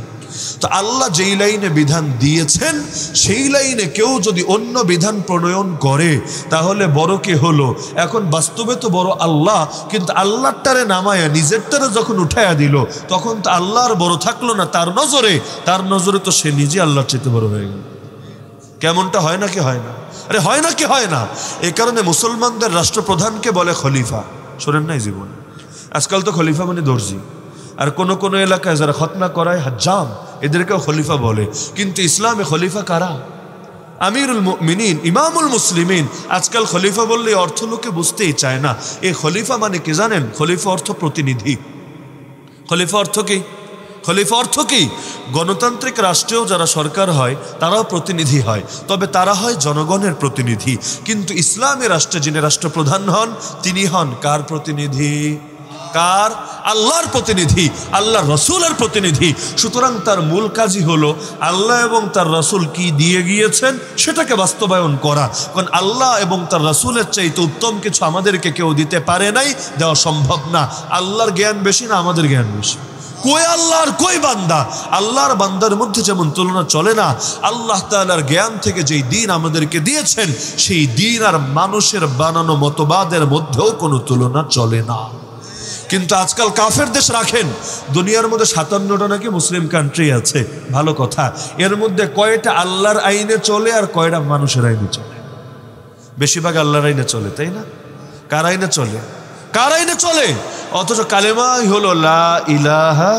তো আল্লাহ যেই লাইনে বিধান দিয়েছেন সেই লাইনে কেউ যদি অন্য বিধান প্রণয়ন করে তাহলে বড় কে হলো? এখন বাস্তবে তো বড় আল্লাহ, কিন্তু আল্লাহটারে নামায়া নিজেরটারে যখন উঠাইয়া দিল তখন তো আল্লাহর বড় থাকলো না তার নজরে তো সে নিজে আল্লাহর চেয়ে বড় হয়ে গেল। কেমনটা হয় নাকি হয় না? আরে হয় নাকি হয় না? এই কারণে মুসলমানদের রাষ্ট্রপ্রধানকে বলে খলিফা। শোনেন নাই জীবনে? আজকাল তো খলিফা মানে দর্জি, আর কোন কোন এলাকায় যারা খতনা করায় হাজ্জাম, এদেরকেও খলিফা বলে। কিন্তু ইসলামে খলিফা কারা? আমিরুল মুমিনিন, ইমামুল মুসলিমিন। আজকাল খলিফা বললে অর্থ লোকে বুঝতেই চায় না। এই খলিফা মানে কি জানেন? খলিফা অর্থ প্রতিনিধি। খলিফা অর্থ কি? খলিফা অর্থ কি? গণতান্ত্রিক রাষ্ট্রেও যারা সরকার হয় তারাও প্রতিনিধি হয়, তবে তারা হয় জনগণের প্রতিনিধি। কিন্তু ইসলামী রাষ্ট্রে যিনি রাষ্ট্রপ্রধান হন তিনি হন কার প্রতিনিধি? কার? আল্লাহর প্রতিনিধি, আল্লাহর রসুলের প্রতিনিধি। সুতরাং তার মূল কাজই হলো আল্লাহ এবং তার রসুল কি দিয়ে গিয়েছেন সেটাকে বাস্তবায়ন করা। কারণ আল্লাহ এবং তার রসুলের চাইতে উত্তম কিছু আমাদেরকে কেউ দিতে পারে নাই, দেওয়া সম্ভব না। আল্লাহর জ্ঞান বেশি না আমাদের জ্ঞান বেশি? কই আল্লাহর কই বান্দা? আল্লাহর বান্দার মধ্যে যেমন তুলনা চলে না, আল্লাহ তাআলার জ্ঞান থেকে যেই দিন আমাদেরকে দিয়েছেন সেই দিন আর মানুষের বানানো মতবাদের মধ্যেও কোনো তুলনা চলে না। কিন্তু আজকাল কাফের দেশ রাখেন, দুনিয়ার মধ্যে 57টা নাকি মুসলিম কান্ট্রি আছে, ভালো কথা। এর মধ্যে কয়টা আল্লাহর আইনে চলে আর কয়টা মানুষের আইনে চলে? বেশিরভাগ আল্লাহর আইনে চলে, তাই না? কার আইনে চলে? কার আইনে চলে? অথচ কালেমাই হলো লা ইলাহা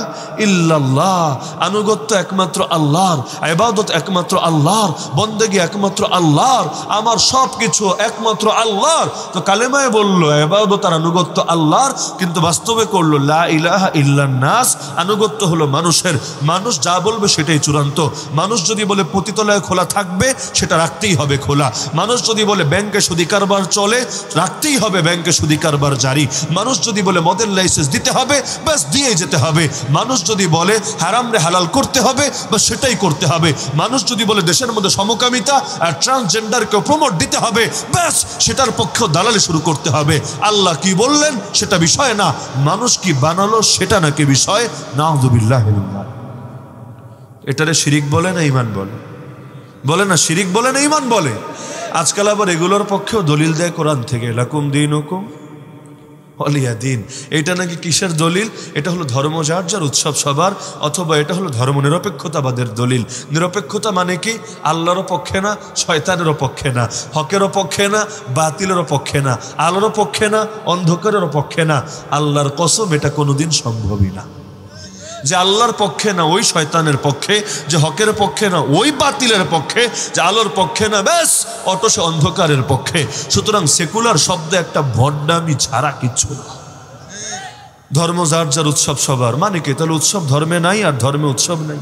ইল্লাল্লাহ, আনুগত্য একমাত্র আল্লাহর, ইবাদত একমাত্র আল্লাহর, বন্দেগী একমাত্র আল্লাহর, আমার সব কিছু একমাত্র আল্লাহর। তো কালেমায় বললো ইবাদত আর আনুগত্য আল্লাহর, কিন্তু বাস্তবে করলো লা ইলাহা ইল্লান্নাস, আনুগত্য হলো মানুষের। মানুষ যা বলবে সেটাই চূড়ান্ত। মানুষ যদি বলে পতিতলায় খোলা থাকবে সেটা রাখতেই হবে খোলা। মানুষ যদি বলে ব্যাংকে সুদি কারবার চলে, রাখতেই হবে ব্যাংকে সুদি কারবার জারি। মানুষ যদি বলে মদের লাইসেন্স দিতে হবে, ব্যাস দিয়ে যেতে হবে। মানুষ যদি বলে হারাম রে হালাল করতে হবে, ব্যাস সেটাই করতে হবে। মানুষ যদি বলে দেশের মধ্যে সমকামিতা আর ট্রান্সজেন্ডারকে প্রমোট দিতে হবে, ব্যাস সেটার পক্ষেও দালালি শুরু করতে হবে। আল্লাহ কি বললেন সেটা বিষয় না, মানুষ কি বানালো সেটা নাকি বিষয়। নাউযুবিল্লাহ। এটারে শিরিক বলে না ঈমান বলে? বলে না শিরিক বলে না ঈমান বলে? আজকাল আবার এগুলোর পক্ষেও দলিল দেয় কোরআন থেকে, লাকুম দীনুকুম ওয়ালিয়া দিন। এটা নাকি কিসের দলিল? এটা হলো ধর্ম যার যার, উৎসব সবার, অথবা এটা হলো ধর্ম নিরপেক্ষতাবাদের দলিল। নিরপেক্ষতা মানে কি? আল্লাহরও পক্ষে না, শয়তানেরও পক্ষে না, হকেরও পক্ষে না, বাতিলেরও পক্ষে না, আলোরও পক্ষে না, অন্ধকারেরও পক্ষে না। আল্লাহর কসম এটা কোনোদিন সম্ভবই না যে আল্লাহর পক্ষে না ওই শয়তানের পক্ষে, যে হকের পক্ষে না ওই বাতিলের পক্ষে, যে আলোর পক্ষে না ব্যাস অটো সে অন্ধকারের পক্ষে। সুতরাং সেকুলার শব্দ একটা ভণ্ডামি ছাড়া কিছু না। ধর্ম যার যার, উৎসব সবার মানে কি? তাহলে উৎসব ধর্মে নাই আর ধর্মে উৎসব নাই,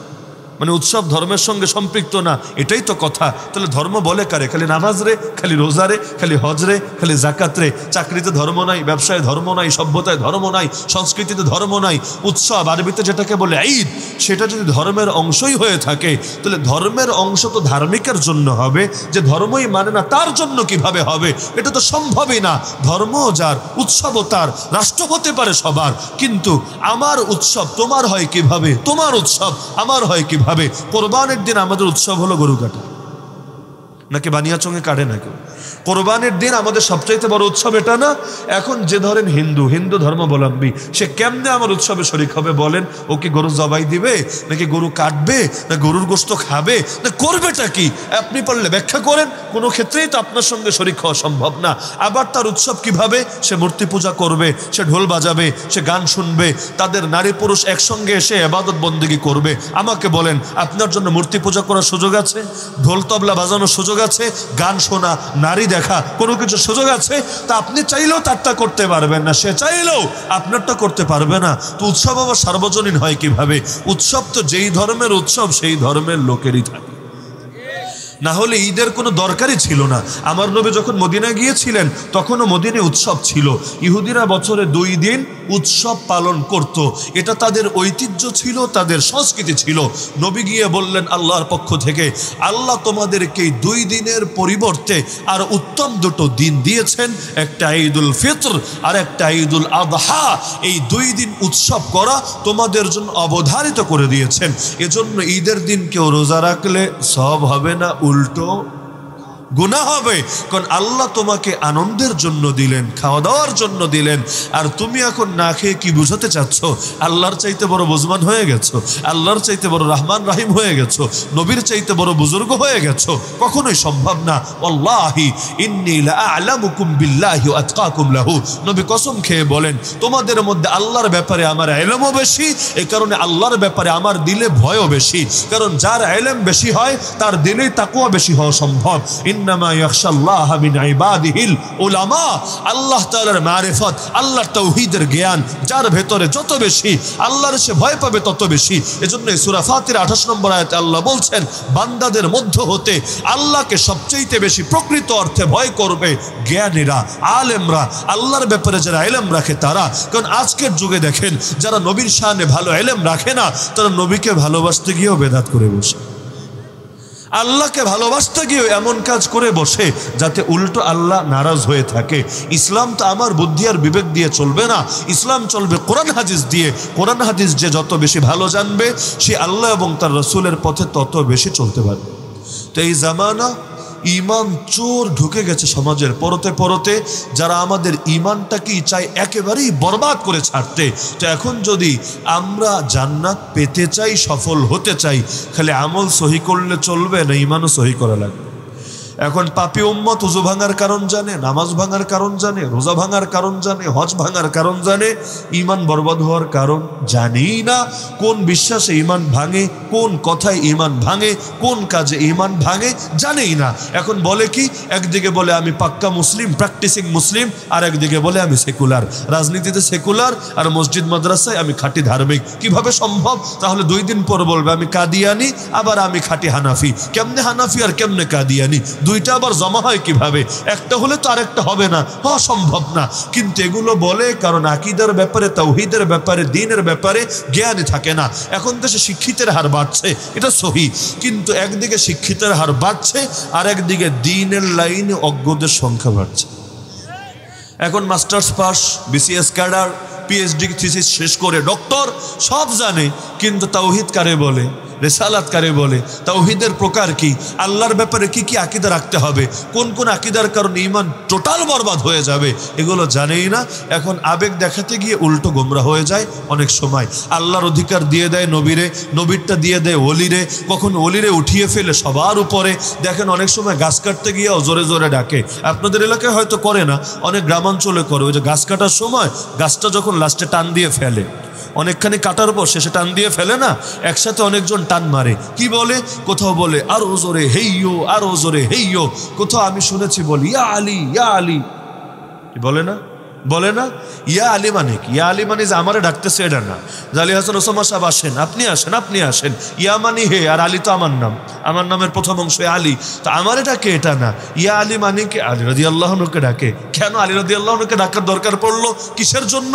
মানে উৎসব ধর্মের সঙ্গে সম্পৃক্ত না, এটাই তো কথা। তাহলে ধর্ম বলে কারে? খালি নামাজ রে, খালি রোজা রে, খালি হজ রে, খালি জাকাত রে। চাকরিতে ধর্ম নাই, ব্যবসায় ধর্ম নাই, সভ্যতায় ধর্ম নাই, সংস্কৃতিতে ধর্ম নাই। উৎসব আরবিতে যেটাকে বলে ঈদ, সেটা যদি ধর্মের অংশই হয়ে থাকে তাহলে ধর্মের অংশ তো ধার্মিকের জন্য হবে, যে ধর্মই মানে না তার জন্য কিভাবে হবে? এটা তো সম্ভবই না। ধর্ম যার, উৎসবও তার, রাষ্ট্র হতে পারে সবার, কিন্তু আমার উৎসব তোমার হয় কিভাবে? তোমার উৎসব আমার হয় কিভাবে? কোরবানের দিন আমাদের উৎসব হলো গরু কাটা, নাকি বানিয়াচঙে কাটে না কেউ? কোরবানের দিন আমাদের সবচাইতে বড় উৎসব এটা না? এখন যে ধরেন হিন্দু ধর্মাবলম্বী, সে কেমনে আমার উৎসবে শরীক হবে বলেন? ও কি গরু জবাই দিবে, নাকি গরু কাটবে, না গরুর গোশত খাবে, না করবেটা কি? আপনি পারলে ব্যাখ্যা করেন। কোনো ক্ষেত্রেই তো আপনার সঙ্গে শরীক হওয়া সম্ভব না। আবার তার উৎসব কিভাবে? সে মূর্তি পূজা করবে, সে ঢোল বাজাবে, সে গান শুনবে, তাদের নারী পুরুষ একসঙ্গে এসে ইবাদত বন্দেগী করবে। আমাকে বলেন, আপনার জন্য মূর্তি পূজা করার সুযোগ আছে? ঢোল তবলা বাজানোর সুযোগ আছে? গান শোনা, নারী দেখা, কোনো কিছু সুযোগ আছে? তা আপনি চাইলেও তারটা করতে পারবেন না, সে চাইলেও আপনারটা করতে পারবে না। তো উৎসব আবার সার্বজনীন হয় কিভাবে? উৎসব তো যেই ধর্মের উৎসব সেই ধর্মের লোকেরই থাকে। না হলে ঈদের কোনো দরকারই ছিল না। আমার নবী যখন মদিনায় গিয়েছিলেন তখনও মদিনায় উৎসব ছিল। ইহুদিরা বছরে 2 দিন উৎসব পালন করত, এটা তাদের ঐতিহ্য ছিল, তাদের সংস্কৃতি ছিল। নবী গিয়ে বললেন আল্লাহর পক্ষ থেকে, আল্লাহ তোমাদেরকে 2 দিনের পরিবর্তে আর উত্তম 2 দিন দিয়েছেন, একটা ঈদুল ফিতর আর একটা ঈদুল আযহা। এই 2 দিন উৎসব করা তোমাদের জন্য অবধারিত করে দিয়েছেন। এজন্য ঈদের দিন কেউ রোজা রাখলে সওয়াব হবে না, উল্টো গুনাহ হবে। কারণ আল্লাহ তোমাকে আনন্দের জন্য দিলেন, খাওয়া দাওয়ার জন্য দিলেন, আর তুমি এখন না খেয়ে কি বুঝাতে চাচ্ছ? আল্লাহর চাইতে বড় বুঝমান হয়ে গেছো, আল্লাহর চাইতে বড় রহমান রাহিম হয়ে গেছো, নবীর চাইতে বড় বুজুর্গ হয়ে গেছো? কখনোই সম্ভব না। ওয়াল্লাহি ইন্নী লাআলামুকুম বিল্লাহি ওয়া আতকাকুম লাহু। নবী কসম খেয়ে বলেন, তোমাদের মধ্যে আল্লাহর ব্যাপারে আমার ইলমও বেশি, এই কারণে আল্লাহর ব্যাপারে আমার দিলে ভয়ও বেশি। কারণ যার ইলম বেশি হয় তার দিলেই তাকওয়া বেশি হওয়া সম্ভব। ইন্নামা ইয়াখশাল্লাহা মিন ইবাদিহিল উলামা। আল্লাহ তাআলার মারিফত, আল্লাহর তাওহীদের জ্ঞান যার ভেতরে যত বেশি, আল্লাহর সে ভয় পাবে তত বেশি। এজন্য সূরা ফাতির 28 নম্বর আয়াতে আল্লাহ বলছেন, বান্দাদের মধ্য হতে আল্লাহকে সবচেয়ে বেশি প্রকৃত অর্থে ভয় করবে জ্ঞানীরা, আলেমরা, আল্লাহর ব্যাপারে যারা ইলম রাখে তারা। কারণ আজকের যুগে দেখেন, যারা নবীর শানে ভালো ইলম রাখে না, তারা নবীকে ভালোবাসতে গিয়েও বেদাত করে বসে, আল্লাহকে ভালোবাসতে গিয়ে এমন কাজ করে বসে যাতে উল্টো আল্লাহ নারাজ হয়ে থাকে। ইসলাম তো আমার বুদ্ধি আর বিবেক দিয়ে চলবে না, ইসলাম চলবে কোরআন হাদিস দিয়ে। কোরআন হাদিস যে যত বেশি ভালো জানবে, সে আল্লাহ এবং তার রাসূলের পথে তত বেশি চলতে পারবে। তো এই জামানা ইমান চোর ঢুকে গেছে সমাজের পরতে পরতে, যারা আমাদের ইমানটাকেই চাই একেবারেই বরবাদ করে ছাড়তে। তো এখন যদি আমরা জান্নাত পেতে চাই, সফল হতে চাই, খালি আমল সহি করলে চলবে না, ইমানও সহি করা লাগবে। এখন পাপী উম্মত ওযু ভাঙার কারণ জানে, নামাজ ভাঙার কারণ জানে, রোজা ভাঙার কারণ জানে, হজ ভাঙার কারণ জানে, ইমান বরবাদ হওয়ার কারণ জানেই না। কোন বিশ্বাসে ইমান ভাঙে, কোন কথায় ইমান ভাঙে, কোন কাজে ইমান ভাঙে জানেই না। এখন বলে কি, একদিকে বলে আমি পাক্কা মুসলিম, প্র্যাকটিসিং মুসলিম, আর একদিকে বলে আমি সেকুলার। রাজনীতিতে সেকুলার আর মসজিদ মাদ্রাসায় আমি খাঁটি ধার্মিক। কিভাবে সম্ভব? তাহলে 2 দিন পর বলবে আমি কাদিয়ানি, আবার আমি খাঁটি হানাফি। কেমনে হানাফি আর কেমনে কাদিয়ানি? দুইটা আবার জমা হয় কিভাবে? একটা হলে তো আরেকটা হবে না, হওয়া সম্ভব না। কিন্তু এগুলো বলে কারণ আকীদার ব্যাপারে, তাওহীদের ব্যাপারে, দ্বীনের ব্যাপারে জ্ঞানই থাকে না। এখন দেশে শিক্ষিতের হার বাড়ছে, এটা সহি, কিন্তু একদিকে শিক্ষিতের হার বাড়ছে আর একদিকে দ্বীনের লাইনে অজ্ঞদের সংখ্যা বাড়ছে। এখন masters pass, BCS cadre, PhD thesis শেষ করে ডক্টর, সব জানে, কিন্তু তাওহীদ কারে বলে, রিসালাত কারে বলে, তাওহীদের প্রকার কি, আল্লাহর ব্যাপারে কি কি আকীদা রাখতে হবে, কোন কোন আকীদার কারণে ঈমান টোটাল বরবাদ হয়ে যাবে, এগুলো জানেই না। এখন আবেগ দেখাতে গিয়ে উল্টো গোমরাহ হয়ে যায়। অনেক সময় আল্লাহর অধিকার দিয়ে দেয় নবীরে, নবীরটা দিয়ে দেয় ওলিরে, কখন ওলিরে উঠিয়ে ফেলে সবার উপরে। দেখেন অনেক সময় গাছ কাটতে গিয়েও জোরে জোরে ডাকে। আপনাদের এলাকায় হয়তো করে না, অনেক গ্রামাঞ্চলে করে। ওই যে গাছ কাটার সময় গাছটা যখন লাস্টে টান দিয়ে ফেলে, অনেকখানি কাটার পর শেষে টান দিয়ে ফেলে না, একসাথে অনেকজন টান মারে। কি বলে? কোথাও বলে আরো জোরে হেইয়ো, আরো জোরে হেইয়ো। কোথাও আমি শুনেছি বলি ইয়া আলী, ইয়া আলী। বলে না, বলে না? ইয়া আলী মানে কি? ইয়া আলী মানে যে আমারে ডাকতেছে এটা না, আলী হাসান ওসামা সাহেব আসেন, আপনি আসেন, আপনি আসেন। ইয়া মানে হে, আর আলী তো আমার নাম, আমার নামের প্রথম অংশ আলী, তো আমার ডাকে এটা না। ইয়া আলী মানে কি? আলী রাদিয়াল্লাহু আনহুকে ডাকে। কেন আলী রাদিয়াল্লাহু আনহুকে ডাকার দরকার পড়লো? কিসের জন্য?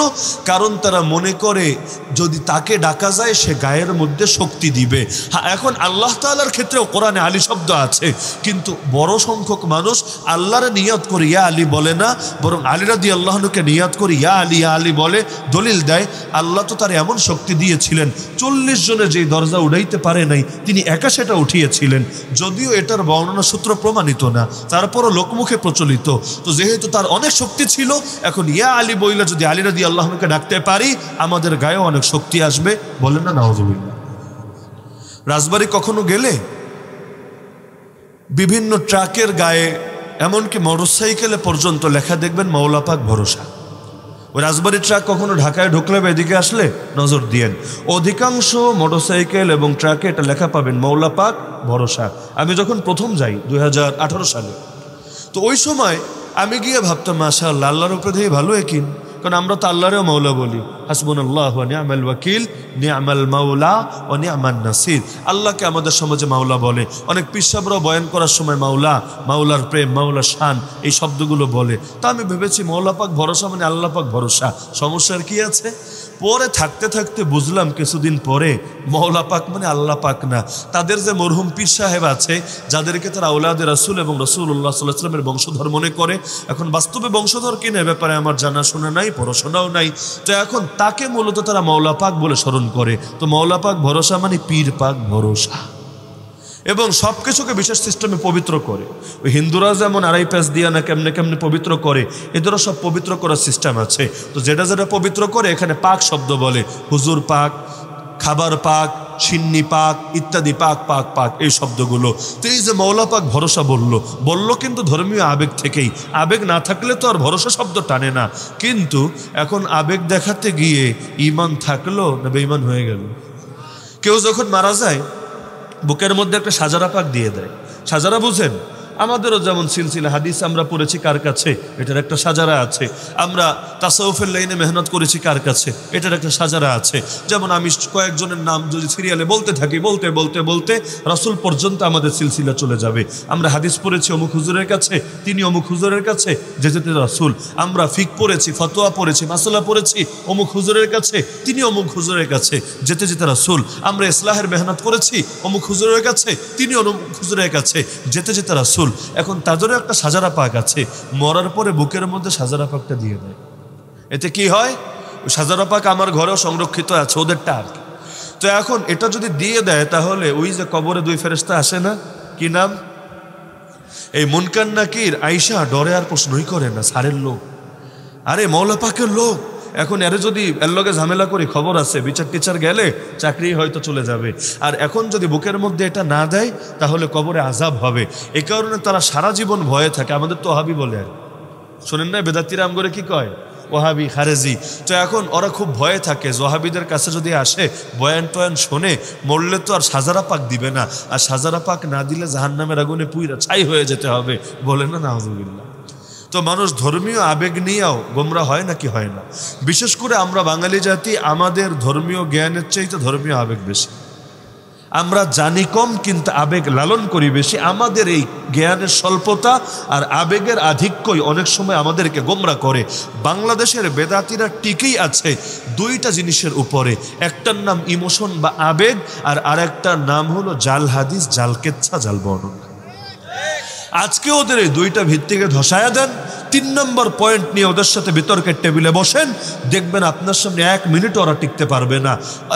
কারণ তারা মনে করে যদি তাকে ডাকা যায় সে গায়ের মধ্যে শক্তি দিবে। হ্যাঁ, এখন আল্লাহ তাআলার ক্ষেত্রেও কোরআনে আলী শব্দ আছে, কিন্তু বড় সংখ্যক মানুষ আল্লাহর নিয়ত করে ইয়া আলী বলে না, বরং আলী রাদিয়াল্লাহু আনহুকে নিয়াত করে ইয়া আলী, ইয়া আলী বলে। দলিল দেয় আল্লাহ তো তার এমন শক্তি দিয়েছিলেন, 40 জনে যেই দরজা উঠাইতে পারে নাই তিনি একা সেটা উঠিয়েছিলেন। যদিও এটার বর্ণনা সূত্র প্রমাণিত না, তারপরও লোকমুখে প্রচলিত। তো যেহেতু তার অনেক শক্তি ছিল, এখন ইয়া আলী বইলে যদি আলী রাদিয়াল্লাহু আনহুকে ডাকতে পারি, আমাদের গায়েও অনেক শক্তি আসবে। বলেন না নাউযুবিল্লাহ। রাজবাড়ী কখনো গেলে বিভিন্ন ট্রাকের গায়ে, এমনকি মোটরসাইকেলে পর্যন্ত লেখা দেখবেন মাওলা পাক ভরসা। ওই রাজবাড়ির ট্রাক কখনো ঢাকায় ঢুকলে বা এদিকে আসলে নজর দিয়েন, অধিকাংশ মোটরসাইকেল এবং ট্রাকে এটা লেখা পাবেন মাওলা পাক ভরসা। আমি যখন প্রথম যাই 2018 সালে, তো ওই সময় আমি গিয়ে ভাবতাম মাশাআল্লাহ, আল্লাহর উপরে দিয়ে ভালো একিন, কারণ আমরা তো আল্লাহরেও মাওলা বলি, হাসবুনাল্লাহু ওয়া নি'মাল ওয়াকিল, নি'মাল মাওলা ওয়া নি'মান নাসির। আল্লাহকে আমাদের সমাজে মাওলা বলে। অনেক পীর সাহেবরাও বয়ান করার সময় মাওলা, মাওলার প্রেম, মাওলা শান এই শব্দগুলো বলে। তা আমি ভেবেছি মাওলা পাক ভরসা মানে আল্লাহ পাক ভরসা, সমস্যার কি আছে? পরে থাকতে থাকতে বুঝলাম কিছুদিন পরে মাওলা পাক মানে আল্লাহ পাক না, তাদের যে মরহুম পীর সাহেব আছে যাদেরকে তারা আওলাদে রাসূল এবং রাসূলুল্লাহ সাল্লাল্লাহু আলাইহি ওয়াসাল্লামের বংশধর মনে করে, এখন বাস্তবে বংশধর কিনা ব্যাপারে আমার জানাশোনা নাই, পড়াশোনাও নাই। তো এখন তাকে মূলত তারা মাওলা পাক বলে স্মরণ করে। তো মাওলা পাক ভরসা মানে পীর পাক ভরসা, এবং সব কিছুকে বিশেষ সিস্টেমে পবিত্র করে। ওই হিন্দুরা যেমন আড়াই প্যাঁচ দিয়া না কেমনে কেমনে পবিত্র করে, এদেরও সব পবিত্র করার সিস্টেম আছে। তো যেটা যেটা পবিত্র করে এখানে পাক শব্দ বলে, হুজুর পাক, খাবার পাক, সিন্নি পাক ইত্যাদি, পাক পাক পাক এই শব্দগুলো। তো এই যে মাওলা পাক ভরসা বললো কিন্তু ধর্মীয় আবেগ থেকেই। আবেগ না থাকলে তো আর ভরসা শব্দ টানে না। কিন্তু এখন আবেগ দেখাতে গিয়ে ঈমান থাকলো না বেঈমান হয়ে গেল। কেউ যখন মারা যায় বুকের মধ্যে একটা সাজারা পাক দিয়ে দেয়। সাজারা বুঝেন? আমাদেরও যেমন সিলসিলা হাদিস আমরা পড়েছি কার কাছে, এটার একটা সাজারা আছে। আমরা তাসাউফের লাইনে মেহনত করেছি কার কাছে, এটার একটা সাজারা আছে। যেমন আমি কয়েকজনের নাম যদি সিরিয়ালে বলতে থাকি, বলতে বলতে বলতে রাসূল পর্যন্ত আমাদের সিলসিলা চলে যাবে। আমরা হাদিস পড়েছি অমুক হুজুরের কাছে, তিনি অমুক হুজুরের কাছে, যেতে রাসূল। আমরা ফিক পড়েছি, ফতোয়া পড়েছি, মাসালা পড়েছি অমুক হুজুরের কাছে, তিনি অমুক হুজুরের কাছে, যেতে রাসূল। আমরা ইসলাহের মেহনত করেছি অমুক হুজুরের কাছে, তিনি অমুক হুজুরের কাছে, যেতে রাসূল। এখন তাদেরও একটা সাজারা পাক আছে, মরার পরে বুকের মধ্যে সাজারা পাকটা দিয়ে দেয়। এতে কি হয়? সাজারা পাক আমার ঘরেও সংরক্ষিত আছে, ওদেরটা আর কি। তো এখন এটা যদি দিয়ে দেয় তাহলে ওই যে কবরে দুই ফেরেশতা আসে না, কি নাম, এই মুনকার নাকির, আয়েশা ডরে আর প্রশ্নই করে না, সারের লোক, আরে মাওলা পাকের লোক। এখন এর যদি এর লগে ঝামেলা করি খবর আছে, বিচার টিচার গেলে চাকরি হয়তো চলে যাবে। আর এখন যদি বুকের মধ্যে এটা না দেয় তাহলে কবরে আযাব হবে। এই কারণে তারা সারা জীবন ভয়ে থাকে। আমাদের তো ওহাবি বলে, আর শোনেন না বেদাতিরা আমগরে কি কয়, ওহাবি খারেজি। তো এখন ওরা খুব ভয়ে থাকে, ওহাবিদের কাছে যদি আসে বয়ান টয়ান শোনে, মরলে তো আর সাজারা পাক দিবে না, আর সাজারা পাক না দিলে জাহান্নামের আগুনে পুইরা ছাই হয়ে যেতে হবে, বলে না নাউযুবিল্লাহ। তো মানুষ ধর্মীয় আবেগ নিয়েও গোমরা হয় নাকি হয় না? বিশেষ করে আমরা বাঙালি জাতি, আমাদের ধর্মীয় জ্ঞানের চাইতে ধর্মীয় আবেগ বেশি। আমরা জানি কম কিন্তু আবেগ লালন করি বেশি। আমাদের এই জ্ঞানের স্বল্পতা আর আবেগের আধিক্যই অনেক সময় আমাদেরকে গোমরা করে। বাংলাদেশের বেদাতিরা টিকেই আছে দুইটা জিনিসের উপরে, একটার নাম ইমোশন বা আবেগ, আর আরেকটার নাম হলো জাল হাদিস, জাল কেচ্ছা, জাল বর্ণনা। আজকে ওদের এই দুইটা ভিত্তিকে ধসায়া দেন, 3 নম্বর পয়েন্ট নিয়ে ওদের সাথে বিতর্কের টেবিলে বসেন, দেখবেন আপনার সামনে 1 মিনিট ওরা টিকতে পারবে না।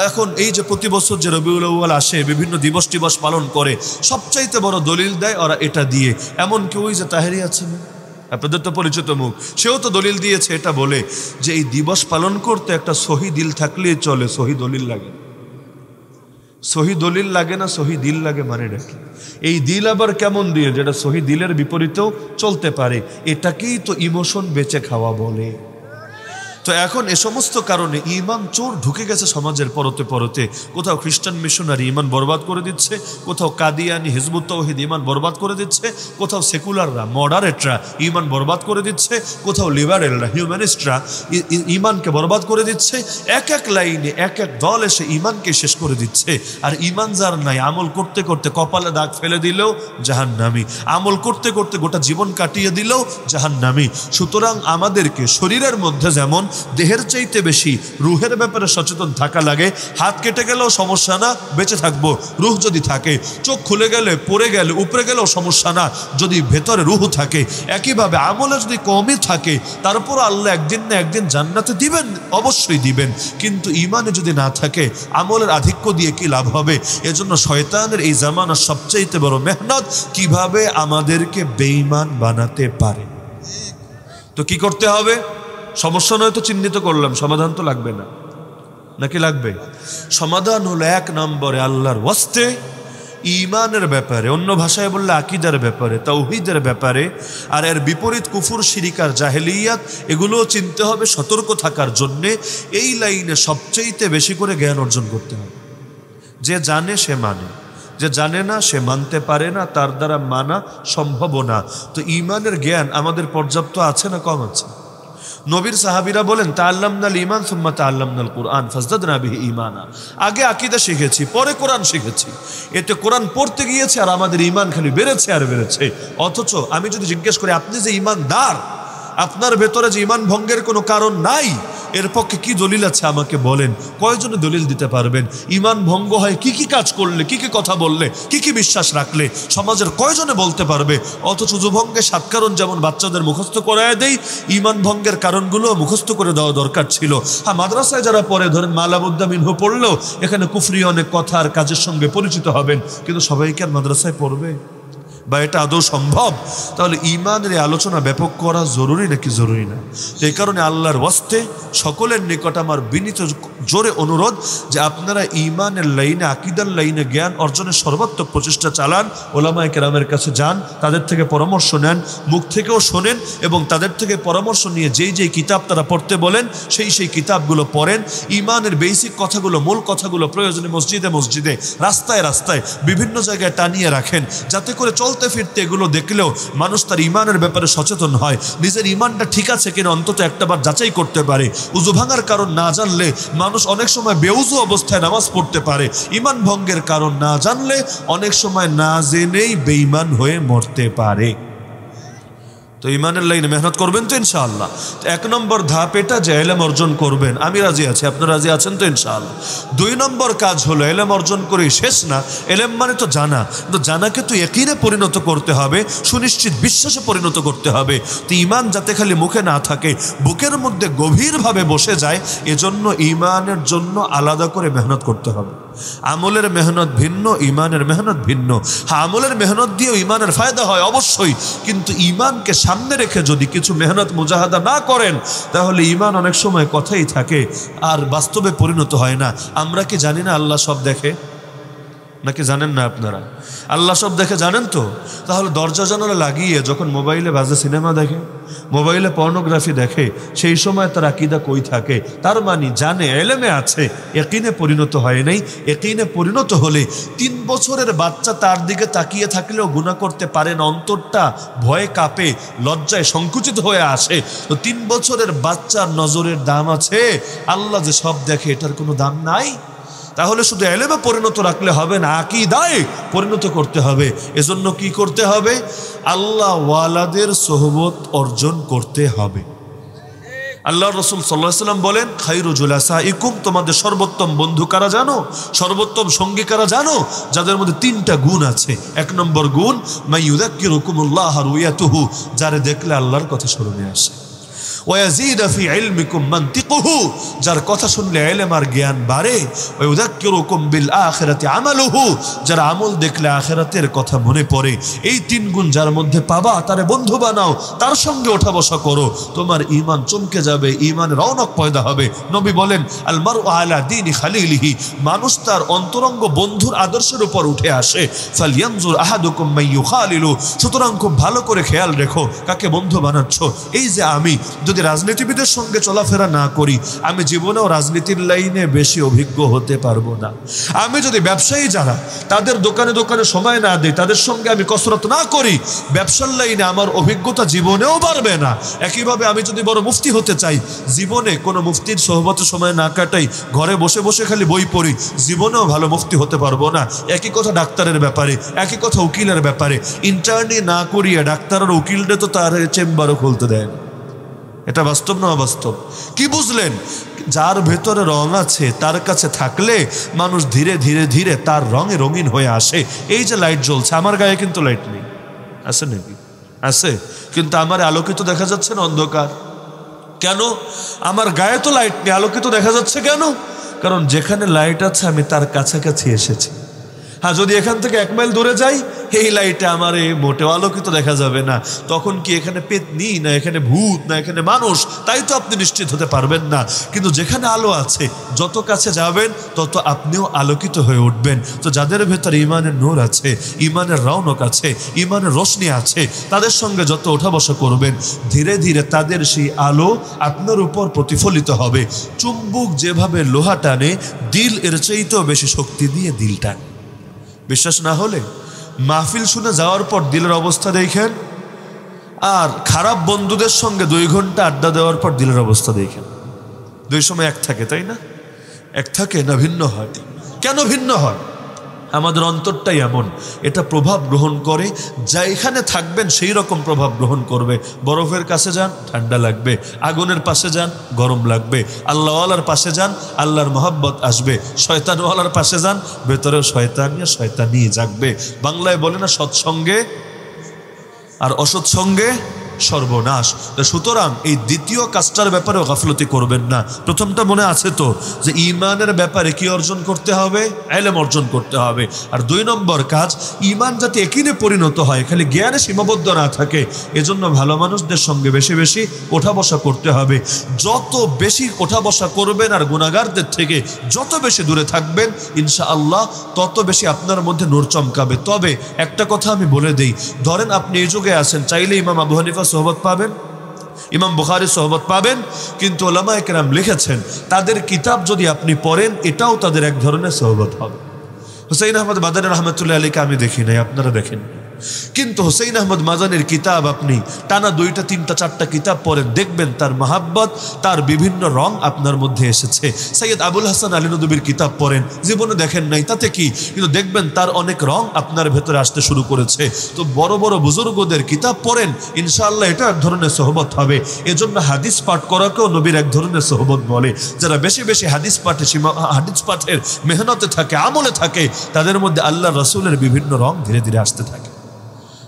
এখন এই যে প্রতি বছর যে রবিউল আউয়াল আসে, বিভিন্ন দিবস টিবস পালন করে, সবচাইতে বড় দলিল দেয় ওরা এটা দিয়ে। এমন কেউ যে তাহেরি আছে না, আপনাদের তো পরিচিত মুখ, সেও তো দলিল দিয়েছে এটা বলে যে এই দিবস পালন করতে একটা সহি দিল থাকলেই চলে, সহি দলিল লাগে। সহি দলিল লাগে না, সহি দিল লাগে, মানে ডাকি। এই দিল আবার কেমন দিয়ে, যেটা সহি দিলের বিপরীতেও চলতে পারে, এটাকেই তো ইমোশন বেচে খাওয়া বলে। তো এখন এ সমস্ত কারণে ঈমান চোর ঢুকে গেছে সমাজের পরতে পরতে। কোথাও খ্রিস্টান মিশনারি ঈমান বরবাদ করে দিচ্ছে, কোথাও কাদিয়ানি হিজবুত তাওহীদ ঈমান বরবাদ করে দিচ্ছে, কোথাও সেকুলাররা মডারেটরা ঈমান বরবাদ করে দিচ্ছে, কোথাও লিবারেলরা হিউম্যানিস্টরা ঈমানকে বরবাদ করে দিচ্ছে। এক এক লাইনে এক এক দল এসে ঈমানকে শেষ করে দিচ্ছে। আর ঈমান যার নাই, আমল করতে করতে কপালে দাগ ফেলে দিলেও জাহান্নামী, আমল করতে করতে গোটা জীবন কাটিয়ে দিলেও জাহান্নামী। সুতরাং আমাদেরকে শরীরের মধ্যে যেমন দেহের চাইতে বেশি রুহের ব্যাপারে সচেতন থাকা লাগে। হাত কেটে গেলেও সমস্যা না, বেঁচে থাকবো, রুহ যদি থাকে। চোখ খুলে গেলে, পড়ে গেলে, উপরে গেলেও সমস্যা না, যদি ভেতরে রুহ থাকে। একইভাবে আমলে যদি কমই থাকে, তারপর আল্লাহ একদিন না একদিন জান্নাতে দিবেন, অবশ্যই দিবেন। কিন্তু ঈমানে যদি না থাকে, আমলের আধিক্য দিয়ে কি লাভ হবে? এজন্য শয়তানের এই জামানার সবচাইতে বড় মেহনত কিভাবে আমাদেরকে বেঈমান বানাতে পারে। তো কি করতে হবে? সমস্যা নয় তো চিহ্নিত করলাম, সমাধান তো লাগবে না, নাকি লাগবে? সমাধান হলো 1 নম্বরে আল্লাহর ওয়াস্তে ঈমানের ব্যাপারে, অন্য ভাষায় বললে আকীদার ব্যাপারে, তাওহীদের ব্যাপারে। আর এর বিপরীত কুফর, শিরিক আর জাহেলিয়াত, এগুলোও চিনতে হবে সতর্ক থাকার জন্যে। এই লাইনে সবচেয়ে বেশি করে জ্ঞান অর্জন করতে হবে। যে জানে সে মানে, যে জানে না সে মানতে পারে না, তার দ্বারা মানা সম্ভব না। তো ঈমানের জ্ঞান আমাদের পর্যাপ্ত আছে না কম আছে? নবীর সাহাবীরা বলেন তাআল্লামনাল ঈমান সুম্মা তাআল্লামনাল কুরআন ফাজদাদনা বিহি ঈমানা। আগে আকীদা শিখেছি, পরে কোরআন শিখেছি। এতে কোরআন পড়তে গিয়েছে আর আমাদের ঈমান খালি বেড়েছে আর বেড়েছে। অথচ আমি যদি জিজ্ঞেস করি আপনি যে ঈমানদার, আপনার ভেতরে যে ঈমান ভঙ্গের কোনো কারণ নাই, এর পক্ষে কি দলিল আছে আমাকে বলেন। কয়জনে দলিল দিতে পারবেন? ঈমান ভঙ্গ হয় কি কি কাজ করলে, কি কি কথা বললে, কি কি বিশ্বাস রাখলে, সমাজের কয়জনে বলতে পারবে? অথচ উযু ভঙ্গের 7 কারণ যেমন বাচ্চাদের মুখস্থ করায় দেই, ঈমান ভঙ্গের কারণগুলো মুখস্থ করে দেওয়া দরকার ছিল। হ্যাঁ, মাদ্রাসায় যারা পড়ে, ধরেন মালাবুদ্দা মিনহু পড়লেও এখানে কুফরি অনেক কথা আর কাজের সঙ্গে পরিচিত হবেন, কিন্তু সবাইকে আর মাদ্রাসায় পড়বে? বা এটা আদৌ সম্ভব? তাহলে ঈমানের আলোচনা ব্যাপক করা জরুরি নাকি জরুরি না? এই কারণে আল্লাহর ওয়াস্তে সকলের নিকট আমার বিনীত জোরে অনুরোধ যে আপনারা ঈমানের লাইনে, আকীদার লাইনে জ্ঞান অর্জনের সর্বাত্মক প্রচেষ্টা চালান। ওলামায়ে কেরামের কাছে যান, তাদের থেকে পরামর্শ নেন, মুখ থেকেও শোনেন এবং তাদের থেকে পরামর্শ নিয়ে যেই কিতাব তারা পড়তে বলেন সেই কিতাবগুলো পড়েন। ঈমানের বেসিক কথাগুলো, মূল কথাগুলো প্রয়োজনে মসজিদে মসজিদে, রাস্তায় রাস্তায়, বিভিন্ন জায়গায় টানিয়ে রাখেন, যাতে করে চলতে ফিরতে এগুলো দেখলেও মানুষ তার ঈমানের ব্যাপারে সচেতন হয়, নিজের ঈমানটা ঠিক আছে কিনা অন্তত একটাবার যাচাই করতে পারে। উযু ভাঙার কারণ না জানলে মানুষ অনেক সময় বেউযু অবস্থায় নামাজ পড়তে পারে। ঈমান ভঙ্গের কারণ না জানলে অনেক সময় না জেনেই বেঈমান হয়ে মরতে পারে। তো ঈমানের লাইনে মেহনত করবেন তো ইনশাআল্লাহ। 1 নম্বর ধাপ এটা যে ইলম অর্জন করবেন। আমি রাজি আছি, আপনারা রাজি আছেন তো ইনশাআল্লাহ। 2 নম্বর কাজ হলো ইলম অর্জন করে শেষ না। ইলম মানে তো জানা, তো জানাকে তো ইয়াকিনে পরিণত করতে হবে, সুনিশ্চিত বিশ্বাসে পরিণত করতে হবে। তো ঈমান যাতে খালি মুখে না থাকে, বুকের মধ্যে গভীরভাবে বসে যায়, এজন্য ঈমানের জন্য আলাদা করে মেহনত করতে হবে। আমলের মেহনত ভিন্ন, ঈমানের মেহনত ভিন্ন। হ্যাঁ, আমলের মেহনত দিয়েও ঈমানের ফায়দা হয় অবশ্যই, কিন্তু ঈমানকে সামনে রেখে যদি কিছু মেহনত মুজাহাদা না করেন তাহলে ঈমান অনেক সময় কথাই থাকে আর বাস্তবে পরিণত হয় না। আমরা কি জানি না আল্লাহ সব দেখে? নাকি জানেন না আপনারা? আল্লাহ সব দেখে জানেন তো? তাহলে দরজা জানালা লাগিয়ে যখন মোবাইলে বাজে সিনেমা দেখে, মোবাইলে পর্নোগ্রাফি দেখে, সেই সময় তার আকীদা কই থাকে? তার মানে জানে, ইলমে আছে, ইয়াকিনে পরিণত হয় নাই। ইয়াকিনে পরিণত হলে 3 বছরের বাচ্চা তার দিকে তাকিয়ে থাকলেও গুনাহ করতে পারে না, অন্তরটা ভয়ে কাঁপে, লজ্জায় সংকুচিত হয়ে আসে। তো 3 বছরের বাচ্চার নজরের দাম আছে, আল্লাহ যে সব দেখে এটার কোনো দাম নাই। তাহলে শুধু ইলমে পরিণত রাখলে হবে না, আকীদায় পরিণত করতে হবে। এজন্য কি করতে হবে? আল্লাহ ওয়ালাদের সোহবত অর্জন করতে হবে। আল্লাহর রাসূল সাল্লাল্লাহু আলাইহি ওয়াসাল্লাম বলেন, খায়রু জুলাসাইকুম, তোমাদের সর্বোত্তম বন্ধু কারা জানো? সর্বোত্তম সঙ্গী কারা জানো? যাদের মধ্যে 3টা গুণ আছে। 1 নম্বর গুণ, মাইয়ুযাক্কিরুকুমুল্লাহ রুয়াতুহু, যারে দেখলে আল্লাহর কথা স্মরণে আসে। ওয়ায়াজিদ ফি ইলমিকুম মানতিকুহু, যার কথা শুনলে ইলম আর জ্ঞান বাড়ে। ওয়ায়ুযাক্কিরুকুম বিল আখিরাতি আমালুহু, যার আমল দেখলে আখিরাতের কথা মনে পড়ে। এই 3 গুণ যার মধ্যে পাবা তারে বন্ধু বানাও, তার সঙ্গে ওঠা বসা করো, তোমার ঈমান চমকে যাবে, ঈমানের রৌনক পয়দা হবে। নবী বলেন, আল মারউ আলা দীনি খালিলিহি, মানুষ তার অন্তরঙ্গ বন্ধুর আদর্শের উপর উঠে আসে। ফালইয়ানজুর আহাদুকুম মাইয়ুখালিলু, সুতরাং খুব ভালো করে খেয়াল রেখো কাকে বন্ধু বানাচ্ছ। এই যে আমি যদি রাজনীতিবিদের সঙ্গে চলাফেরা না করি, আমি জীবনেও রাজনীতির লাইনে বেশি অভিজ্ঞ হতে পারবো না। আমি যদি ব্যবসায়ী যারা তাদের দোকানে দোকানে সময় না দিই, তাদের সঙ্গে আমি কসরত না করি, ব্যবসার লাইনে আমার অভিজ্ঞতা জীবনেও বাড়বে না। একইভাবে আমি যদি বড় মুফতি হতে চাই, জীবনে কোনো মুফতির সোহবতে সময় না কাটাই, ঘরে বসে বসে খালি বই পড়ি, জীবনেও ভালো মুফতি হতে পারবো না। একই কথা ডাক্তারের ব্যাপারে, একই কথা উকিলের ব্যাপারে। ইন্টার্নি না করিয়ে ডাক্তার আর উকিলরে তো তার চেম্বারও খুলতে দেয় না। এটা বাস্তব না অবাস্তব? কি বুঝলেন? যার ভেতরে রং আছে তার কাছে থাকলে মানুষ ধীরে ধীরে ধীরে তার রঙে রঙিন হয়ে আসে। এই যে লাইট জ্বলছে, আমার গায়ে কিন্তু লাইট নেই, আছে নাকি? আছে, কিন্তু আমার আলোকিত দেখা যাচ্ছে না অন্ধকার। কেন? আমার গায়ে তো লাইট নেই, আলোকিত দেখা যাচ্ছে কেন? কারণ যেখানে লাইট আছে আমি তার কাছাকাছি এসেছি। হ্যাঁ, যদি এখান থেকে 1 মাইল দূরে যাই, এই লাইটে আমার মোটেও আলোকিত দেখা যাবে না। তখন কি এখানে পেতনি, না এখানে ভূত, না এখানে মানুষ, তাই তো আপনি নিশ্চিত হতে পারবেন না। কিন্তু যেখানে আলো আছে, যত কাছে যাবেন তত আপনিও আলোকিত হয়ে উঠবেন। তো যাদের ভেতরে ঈমানের নূর আছে, ঈমানের রৌনক আছে, ঈমানের রোশনি আছে, তাদের সঙ্গে যত ওঠা বসা করবেন, ধীরে ধীরে তাদের সেই আলো আপনার উপর প্রতিফলিত হবে। চুম্বক যেভাবে লোহা টানে, দিল এর চাইতেও বেশি শক্তি দিয়ে দিল টানে। বিশ্বাস না হলে মাহফিল শুনে যাওয়ার পর দিলের অবস্থা দেখেন। আর খারাপ বন্ধুদের সঙ্গে 2 ঘন্টা আড্ডা দেওয়ার পর দিলের অবস্থা দেখেন। 2 সময় এক থাকে, তাই না? এক থাকে না ভিন্ন হয়? কেন ভিন্ন হয়? আমাদের অন্তরটাই এমন, এটা প্রভাব গ্রহণ করে। যা এখানে থাকবেন সেই রকম প্রভাব গ্রহণ করবে। বরফের কাছে যান, ঠান্ডা লাগবে। আগুনের পাশে যান, গরম লাগবে। আল্লাহওয়ালার পাশে যান, আল্লাহর মহব্বত আসবে। শয়তানওয়ালার পাশে যান, ভেতরে শয়তানি জাগবে। বাংলায় বলে না, সৎসঙ্গে আর অসৎসঙ্গে সর্বনাশ। সুতরাং এই দ্বিতীয় কাজটার ব্যাপারেও গাফলতি করবেন না। প্রথমটা মনে আছে তো, যে ঈমানের ব্যাপারে কি অর্জন করতে হবে? ইলম অর্জন করতে হবে। আর 2 নম্বর কাজ, ঈমান যাতে একিনে পরিণত হয়, খালি জ্ঞানে সীমাবদ্ধ না থাকে, এজন্য ভালো মানুষদের সঙ্গে বেশি বেশি ওঠা বসা করতে হবে। যত বেশি ওঠা বসা করবেন আর গুনাহগারদের থেকে যত বেশি দূরে থাকবেন, ইনশাআল্লাহ তত বেশি আপনার মধ্যে নূর চমকাবে। তবে একটা কথা আমি বলে দেই, ধরেন আপনি এই যুগে আছেন, চাইলে ইমাম আবু হানিফা সোহবত পাবেন, ইমাম বুখারী সোহবত পাবেন, কিন্তু উলামায়ে কেরাম লিখেছেন তাদের কিতাব যদি আপনি পড়েন, এটাও তাদের এক ধরনের সোহবত হবে। হুসাইন আহমদ মাদানী রহমতুল্লাহ আলাইকে আমি দেখি নাই, আপনারা দেখেন, কিন্তু হুসাইন আহমদ মাদানীর কিতাব আপনি টানা 2টা 3টা 4টা কিতাব পড়েন, দেখবেন তার মহাব্বত, তার বিভিন্ন রং আপনার মধ্যে এসেছে। সৈয়দ আবুল হাসান আলী নদবীর কিতাব পড়েন, জীবনে দেখেন নাই, তাতে কি, কিন্তু দেখবেন তার অনেক রং আপনার ভেতরে আসতে শুরু করেছে। তো বড় বড় বুজুর্গদের কিতাব পড়েন, ইনশাআল্লাহ এটা এক ধরনের সোহবত হবে। এজন্য হাদিস পাঠ করাকেও নবীর এক ধরনের সোহবত বলে। যারা বেশি বেশি হাদিস পাঠের মেহনতে থাকে, আমলে থাকে, তাদের মধ্যে আল্লাহ রাসূলের বিভিন্ন রং ধীরে ধীরে আসতে থাকে।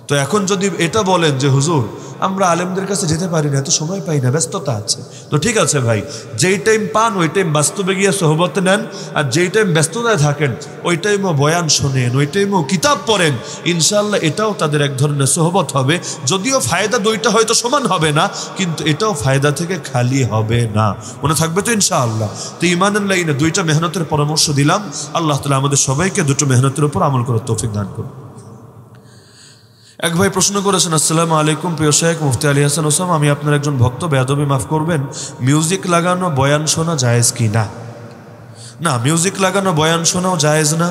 তো এখন যদি এটা বলেন যে হুজুর আমরা আলেমদের কাছে যেতে পারি না, এত সময় পাই না, ব্যস্ততা আছে, তো ঠিক আছে ভাই, যেই টাইম পান ওই টাইম বাস্তবে গিয়ে সোহবত নেন, আর যেই টাইম ব্যস্ততায় থাকেন ওই টাইমও বয়ান শোনেন, ওই টাইমও কিতাব পড়েন। ইনশাআল্লাহ এটাও তাদের এক ধরনের সোহবত হবে। যদিও ফায়দা 2টা হয়তো সমান হবে না, কিন্তু এটাও ফায়দা থেকে খালি হবে না। মনে থাকবে তো ইনশাআল্লাহ? তো ঈমানের লাইনে 2টা মেহনতের পরামর্শ দিলাম। আল্লাহ তাআলা আমাদের সবাইকে 2টো মেহনতের উপর আমল করার তৌফিক দান করুন। এক ভাই প্রশ্ন করেছেন, আসসালামু আলাইকুম প্রিয় শেখ মুফতি আলী হাসান ওসামা, আমি আপনার একজন ভক্ত, বেয়াদবি মাফ করবেন, মিউজিক লাগানো বয়ান শোনা জায়েজ কি না? না, মিউজিক লাগানো বয়ান শোনাও জায়েজ না,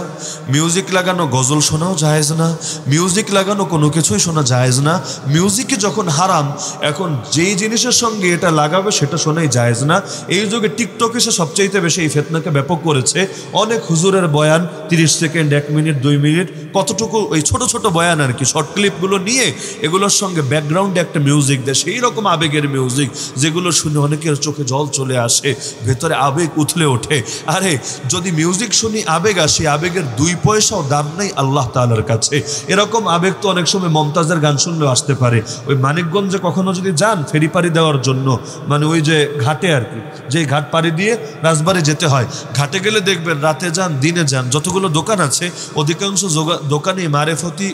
মিউজিক লাগানো গজল শোনাও জায়েজ না, মিউজিক লাগানো কোনো কিছুই শোনা জায়েজ না। মিউজিকে যখন হারাম, এখন যেই জিনিসের সঙ্গে এটা লাগাবে সেটা শোনাই জায়েজ না। এই যুগে টিকটক এসে সবচাইতে বেশি এই ফিতনাকে ব্যাপক করেছে। অনেক হুজুরের বয়ান 30 সেকেন্ড, 1 মিনিট, 2 মিনিট, কতটুকু ওই ছোট ছোট বয়ান আর কি, শর্ট ক্লিপগুলো নিয়ে এগুলোর সঙ্গে ব্যাকগ্রাউন্ডে একটা মিউজিক দেয়, সেই রকম আবেগের মিউজিক, যেগুলো শুনে অনেকের চোখে জল চলে আসে, ভেতরে আবেগ উথলে ওঠে। আরে যদি মিউজিক শুনি আবেগ আসে, আবেগের 2 পয়সাও দাম নেই আল্লাহ তাআলার কাছে। এরকম আবেগ তো অনেক সময় মমতাজের গান শুনলেও আসতে পারে। ওই মানিকগঞ্জে কখনো যদি যান ফেরি পাড়ি দেওয়ার জন্য, মানে ওই যে ঘাটে আর কি, যে ঘাট পাড়ি দিয়ে রাজবাড়ি যেতে হয়, ঘাটে গেলে দেখবেন রাতে যান দিনে যান, যতগুলো দোকান আছে অধিকাংশ দোকানে মারেফতি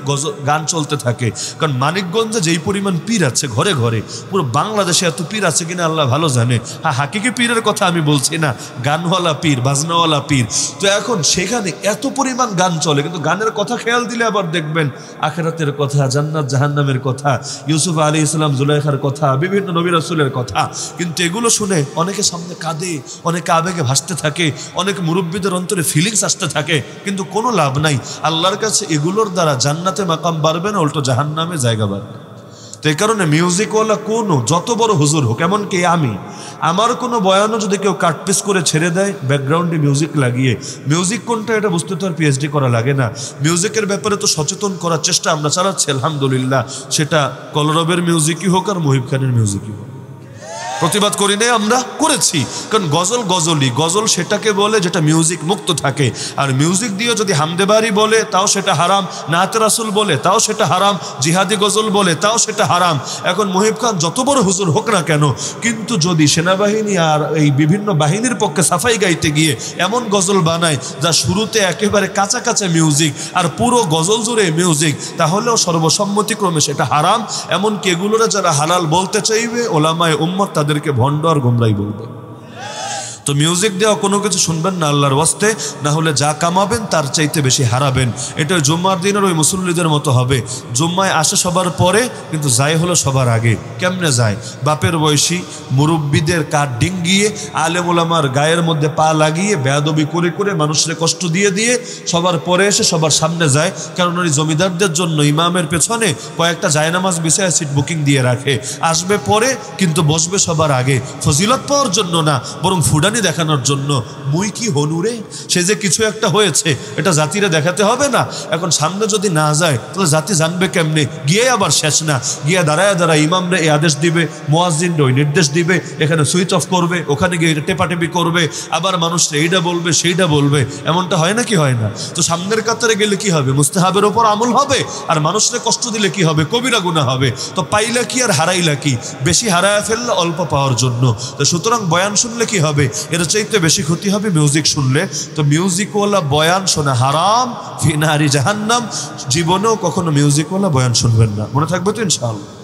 গান চলতে থাকে। কারণ মানিকগঞ্জে যেই পরিমাণ পীর আছে ঘরে ঘরে, পুরো বাংলাদেশে এত পীর আছে কিনা আল্লাহ ভালো জানে। হ্যাঁ, হাকিকি পীরের কথা আমি বলছি না, গানওয়ালা পীর, বাজনাওয়ালা পীর। তো এখন সেখানে এত পরিমাণ গান চলে, কিন্তু গানের কথা খেয়াল দিলে আবার দেখবেন আখিরাতের কথা, জান্নাত জাহান্নামের কথা, ইউসুফ আলাইহিস সালাম জুলাইখার কথা, বিভিন্ন নবী রাসূলের কথা। কিন্তু এগুলো শুনে অনেকে সামনে কাঁদে, অনেকে আবেগে ভাসতে থাকে, অনেক মুরব্বীদের অন্তরে ফিলিংস আসতে থাকে, কিন্তু কোনো লাভ নাই। আল্লাহর কাছে এগুলোর দ্বারা জান্নাতে মাকাম বাড়বে না, উল্টো জাহান্নামে জায়গা বাড়বে। তো এই কারণে মিউজিকওয়ালা কোনো যত বড় হুজুর হোক, এমনকি আমার কোনো বয়ানও যদি কেউ কাটপিস করে ছেড়ে দেয় ব্যাকগ্রাউন্ডে মিউজিক লাগিয়ে, মিউজিক কোনটা এটা বুঝতে তো আর পিএইচডি করা লাগে না। মিউজিকের ব্যাপারে তো সচেতন করার চেষ্টা আমরা চালাচ্ছি আলহামদুলিল্লাহ, সেটা কলরবের মিউজিকই হোক আর মুহিব খানের মিউজিকই হোক। প্রতিবাদ করি নাই, আমরা করেছি। কারণ গজল সেটাকে বলে যেটা মিউজিক মুক্ত থাকে, আর মিউজিক দিয়ে যদি হামদেবারি বলে তাও সেটা হারাম, নাতে রাসুল বলে তাও সেটা হারাম, জিহাদি গজল বলে তাও সেটা হারাম। এখন মুহিব খান যত বড় হুজুর হোক না কেন, কিন্তু যদি সেনাবাহিনী আর এই বিভিন্ন বাহিনীর পক্ষে সাফাই গাইতে গিয়ে এমন গজল বানায় যা শুরুতে একেবারে কাঁচা কাঁচা মিউজিক আর পুরো গজল জুড়ে মিউজিক, তাহলেও সর্বসম্মতিক্রমে সেটা হারাম। এমনকি এগুলোরা যারা হালাল বলতে চাইবে, ওলামায়ে উম্মত তাদেরকে ভণ্ড আর গোমরাই বলবে। তো মিউজিক দেওয়া কোনো কিছু শুনবেন না আল্লাহর ওয়াস্তে, না হলে যা কামাবেন তার চাইতে বেশি হারাবেন। এটা জুম্মার দিনের ওই মুসল্লিদের মতো হবে, জুম্মায় আসে সবার পরে কিন্তু যায় হলো সবার আগে। কেমনে যায়? বাপের বয়সী মুরব্বীদের কাঠ ডিঙ্গিয়ে আলেম ওলামার গায়ের মধ্যে পা লাগিয়ে বেয়াদবি করে করে মানুষের কষ্ট দিয়ে দিয়ে সবার পরে এসে সবার সামনে যায়। কারণ ওই জমিদারদের জন্য ইমামের পেছনে কয়েকটা জায়নামাজ বিছায় সিট বুকিং দিয়ে রাখে, আসবে পরে কিন্তু বসবে সবার আগে, ফজিলত পাওয়ার জন্য না বরং ফুডানি দেখানোর জন্য। মুই কি হনুরে, সে যে কিছু একটা হয়েছে এটা জাতিরে দেখাতে হবে না। এখন সামনে যদি না যায় তাহলে জাতি জানবে কেমনে? গিয়ে আবার শেষ না, গিয়ে দাঁড়ায় দাঁড়ায় ইমামরে এই আদেশ দিবে, মুয়াজ্জিনরে ওই নির্দেশ দিবে, এখানে সুইচ অফ করবে, ওখানে গিয়ে এটা টেপাটেপি করবে, আবার মানুষরা এইটা বলবে সেইটা বলবে। এমনটা হয় না কি হয় না? তো সামনের কাতারে গেলে কি হবে? মুস্তাহাবের ওপর আমল হবে, আর মানুষকে কষ্ট দিলে কি হবে? কবিরা গুনাহ হবে। তো পাইলা কি আর হারাইলা কি? বেশি হারায় ফেললে অল্প পাওয়ার জন্য। তো সুতরাং বয়ান শুনলে কি হবে? এর চাইতে বেশি ক্ষতি হবে মিউজিক শুনলে। তো মিউজিকওয়ালা বয়ান শোনা হারাম, ফি নারি জাহান্নাম। জীবনেও কখনো মিউজিকওয়ালা বয়ান শুনবেন না, মনে থাকবে তো ইনশাআল্লাহ।